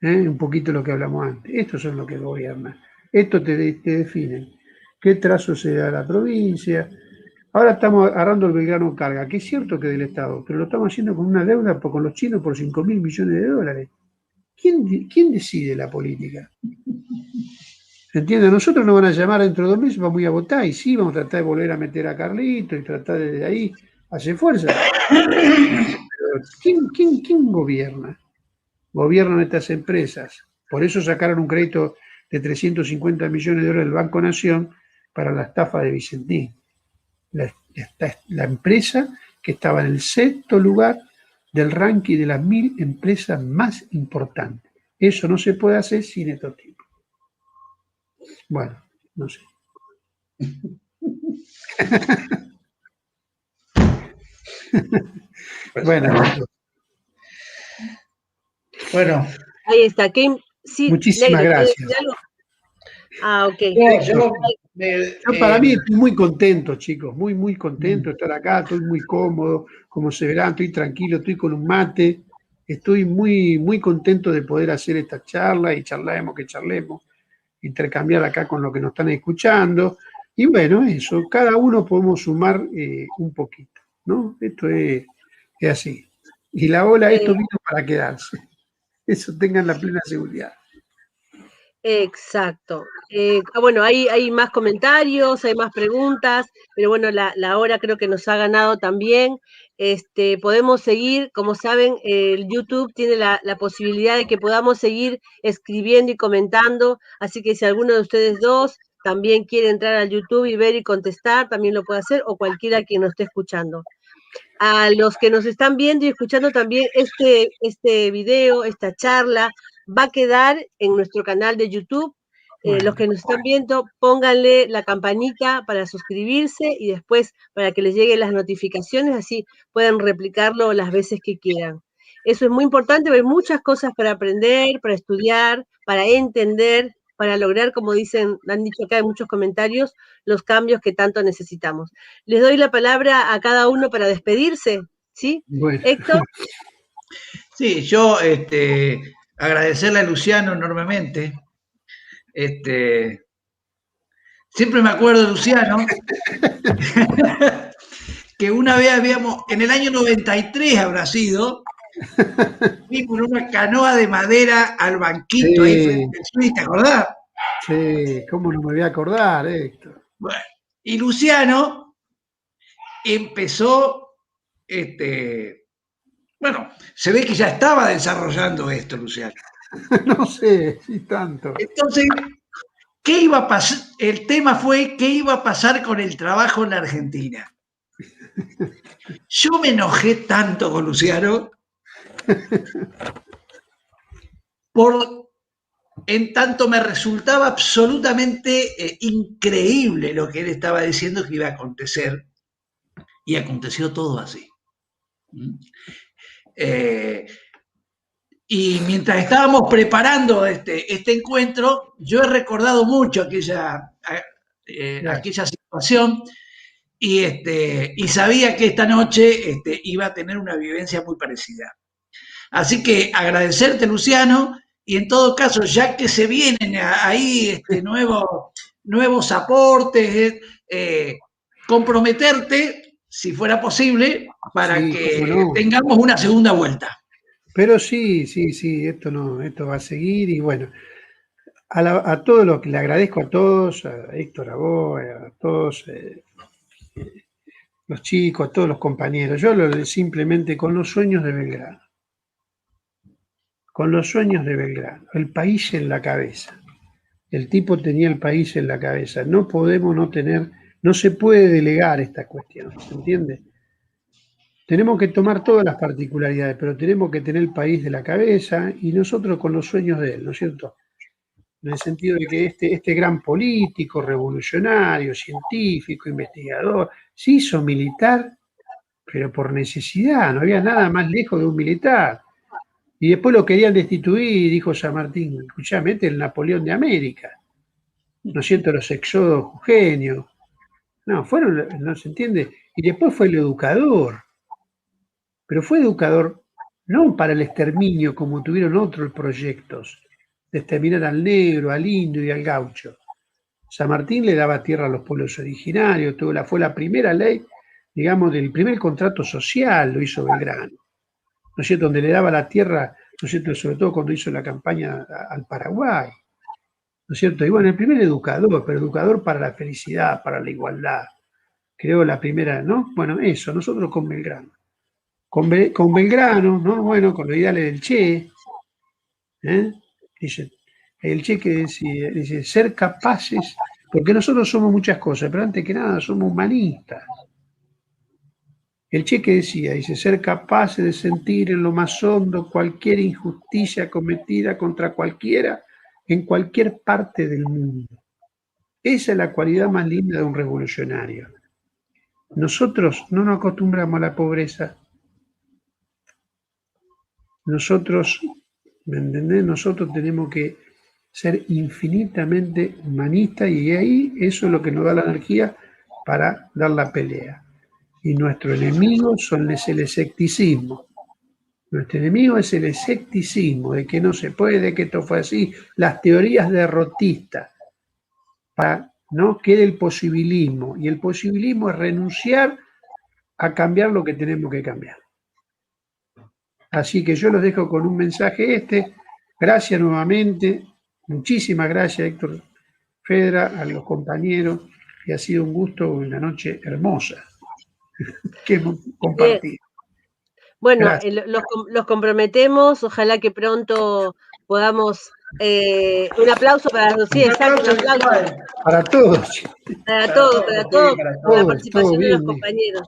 un poquito lo que hablamos antes. Estos son los que gobiernan. Estos te definen. ¿Qué trazo se da a la provincia? Ahora estamos agarrando el Belgrano Carga, que es cierto que es del Estado, pero lo estamos haciendo con una deuda con los chinos por 5.000 millones de dólares. ¿Quién decide la política? ¿Se entiende? Nosotros nos van a llamar dentro de 2 meses, vamos a ir a votar, y sí, vamos a tratar de volver a meter a Carlito y tratar desde ahí hacer fuerza. Pero ¿quién gobierna? Gobiernan estas empresas. Por eso sacaron un crédito de 350 millones de dólares del Banco Nación para la estafa de Vicentín. La empresa que estaba en el 6º lugar del ranking de las 1000 empresas más importantes. Eso no se puede hacer sin estos tipos. Bueno, no sé. Bueno. Ahí está. Sí, muchísimas Negro, gracias. Ok. Yo para mí estoy muy contento, chicos, muy contento de estar acá, estoy muy cómodo, como se verán, estoy tranquilo, estoy con un mate, estoy muy contento de poder hacer esta charla y charlemos, intercambiar acá con lo que nos están escuchando. Y bueno, eso, cada uno podemos sumar un poquito, ¿no? Esto es así. Y la ola, esto vino para quedarse. Eso tengan la plena seguridad. Exacto. Bueno, hay más comentarios, hay más preguntas, pero bueno, la hora creo que nos ha ganado también. Podemos seguir, como saben, el YouTube tiene la posibilidad de que podamos seguir escribiendo y comentando, así que si alguno de ustedes dos también quiere entrar al YouTube y ver y contestar, también lo puede hacer, o cualquiera quien nos esté escuchando. A los que nos están viendo y escuchando también, este video, esta charla, va a quedar en nuestro canal de YouTube. Los que nos están viendo, pónganle la campanita para suscribirse y después para que les lleguen las notificaciones, así pueden replicarlo las veces que quieran. Eso es muy importante, hay muchas cosas para aprender, para estudiar, para entender, para lograr, como han dicho acá en muchos comentarios, los cambios que tanto necesitamos. Les doy la palabra a cada uno para despedirse, ¿sí? Bueno. Héctor. Sí, yo agradecerle a Luciano enormemente. Siempre me acuerdo de Luciano, que una vez en el año 93 habrá sido, vimos una canoa de madera al banquito ahí frente al Suiz, ¿te acordás? Sí, ¿cómo no me voy a acordar, Héctor? Bueno, y Luciano empezó, bueno, se ve que ya estaba desarrollando esto, Luciano. No sé, sí tanto. Entonces, ¿qué iba a pasar? El tema fue qué iba a pasar con el trabajo en la Argentina. Yo me enojé tanto con Luciano en tanto me resultaba absolutamente increíble lo que él estaba diciendo que iba a acontecer, y aconteció todo así. Y mientras estábamos preparando este encuentro, yo he recordado mucho aquella situación y sabía que esta noche iba a tener una vivencia muy parecida. Así que agradecerte, Luciano, y en todo caso, ya que se vienen ahí nuevos nuevos aportes, comprometerte, si fuera posible, para que tengamos una segunda vuelta. Pero sí, esto va a seguir y bueno, a todos los que le agradezco a todos, a Héctor, a vos, a todos los chicos, a todos los compañeros, yo simplemente con los sueños de Belgrano. Con los sueños de Belgrano, el país en la cabeza. El tipo tenía el país en la cabeza. No podemos no tener, no se puede delegar esta cuestión, ¿se entiende? Tenemos que tomar todas las particularidades, pero tenemos que tener el país de la cabeza y nosotros con los sueños de él, ¿no es cierto? En el sentido de que este gran político, revolucionario, científico, investigador, se hizo militar, pero por necesidad, no había nada más lejos de un militar. Y después lo querían destituir, dijo San Martín, escuchame, este es el Napoleón de América. ¿No es cierto? Los exodos jujeños. No, no se entiende. Y después fue el educador. Pero fue educador no para el exterminio como tuvieron otros proyectos, de exterminar al negro, al indio y al gaucho. San Martín le daba tierra a los pueblos originarios, fue la primera ley, digamos, del primer contrato social, lo hizo Belgrano. ¿No es cierto?, donde le daba la tierra, ¿no es cierto?, sobre todo cuando hizo la campaña al Paraguay, ¿no es cierto? Y bueno, el primer educador, pero educador para la felicidad, para la igualdad. Creó la primera, ¿no? Bueno, eso, nosotros con Belgrano. Con Belgrano, ¿no? Bueno, con los ideales del Che, dice, el Che que dice, ser capaces, porque nosotros somos muchas cosas, pero antes que nada somos humanistas. El Che que decía, dice, ser capaces de sentir en lo más hondo cualquier injusticia cometida contra cualquiera en cualquier parte del mundo. Esa es la cualidad más linda de un revolucionario. Nosotros no nos acostumbramos a la pobreza. Nosotros, ¿me entendés? Nosotros tenemos que ser infinitamente humanistas y ahí eso es lo que nos da la energía para dar la pelea. Y nuestro enemigo es el escepticismo. Nuestro enemigo es el escepticismo, de que no se puede, que esto fue así, las teorías derrotistas, para no quede el posibilismo. Y el posibilismo es renunciar a cambiar lo que tenemos que cambiar. Así que yo los dejo con un mensaje Gracias nuevamente. Muchísimas gracias, Héctor Fedra, a los compañeros. Y ha sido un gusto, una noche hermosa que hemos compartido. Bueno, los comprometemos. Ojalá que pronto podamos... un aplauso para los... Sí, exacto, un aplauso. Para todos. Para todos, la participación de los compañeros.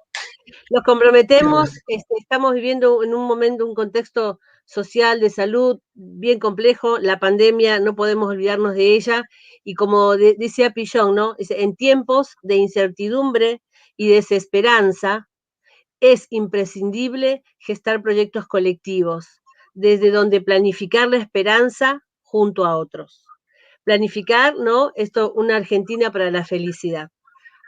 Nos comprometemos, estamos viviendo en un momento, un contexto social de salud bien complejo, la pandemia, no podemos olvidarnos de ella, y como decía Pillon, ¿no? En tiempos de incertidumbre y desesperanza, es imprescindible gestar proyectos colectivos, desde donde planificar la esperanza junto a otros. Planificar, ¿no? Una Argentina para la felicidad.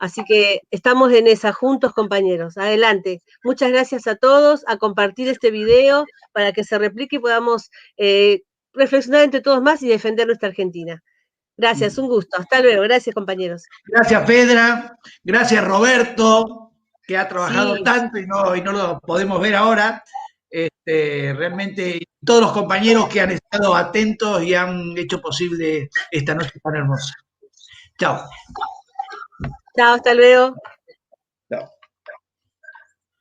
Así que estamos en esa juntos, compañeros. Adelante. Muchas gracias a todos, a compartir este video para que se replique y podamos reflexionar entre todos más y defender nuestra Argentina. Gracias, un gusto. Hasta luego. Gracias, compañeros. Gracias, Fedra. Gracias, Roberto, que ha trabajado tanto y no lo podemos ver ahora. Realmente todos los compañeros que han estado atentos y han hecho posible esta noche tan hermosa. Chao. Chao, hasta luego.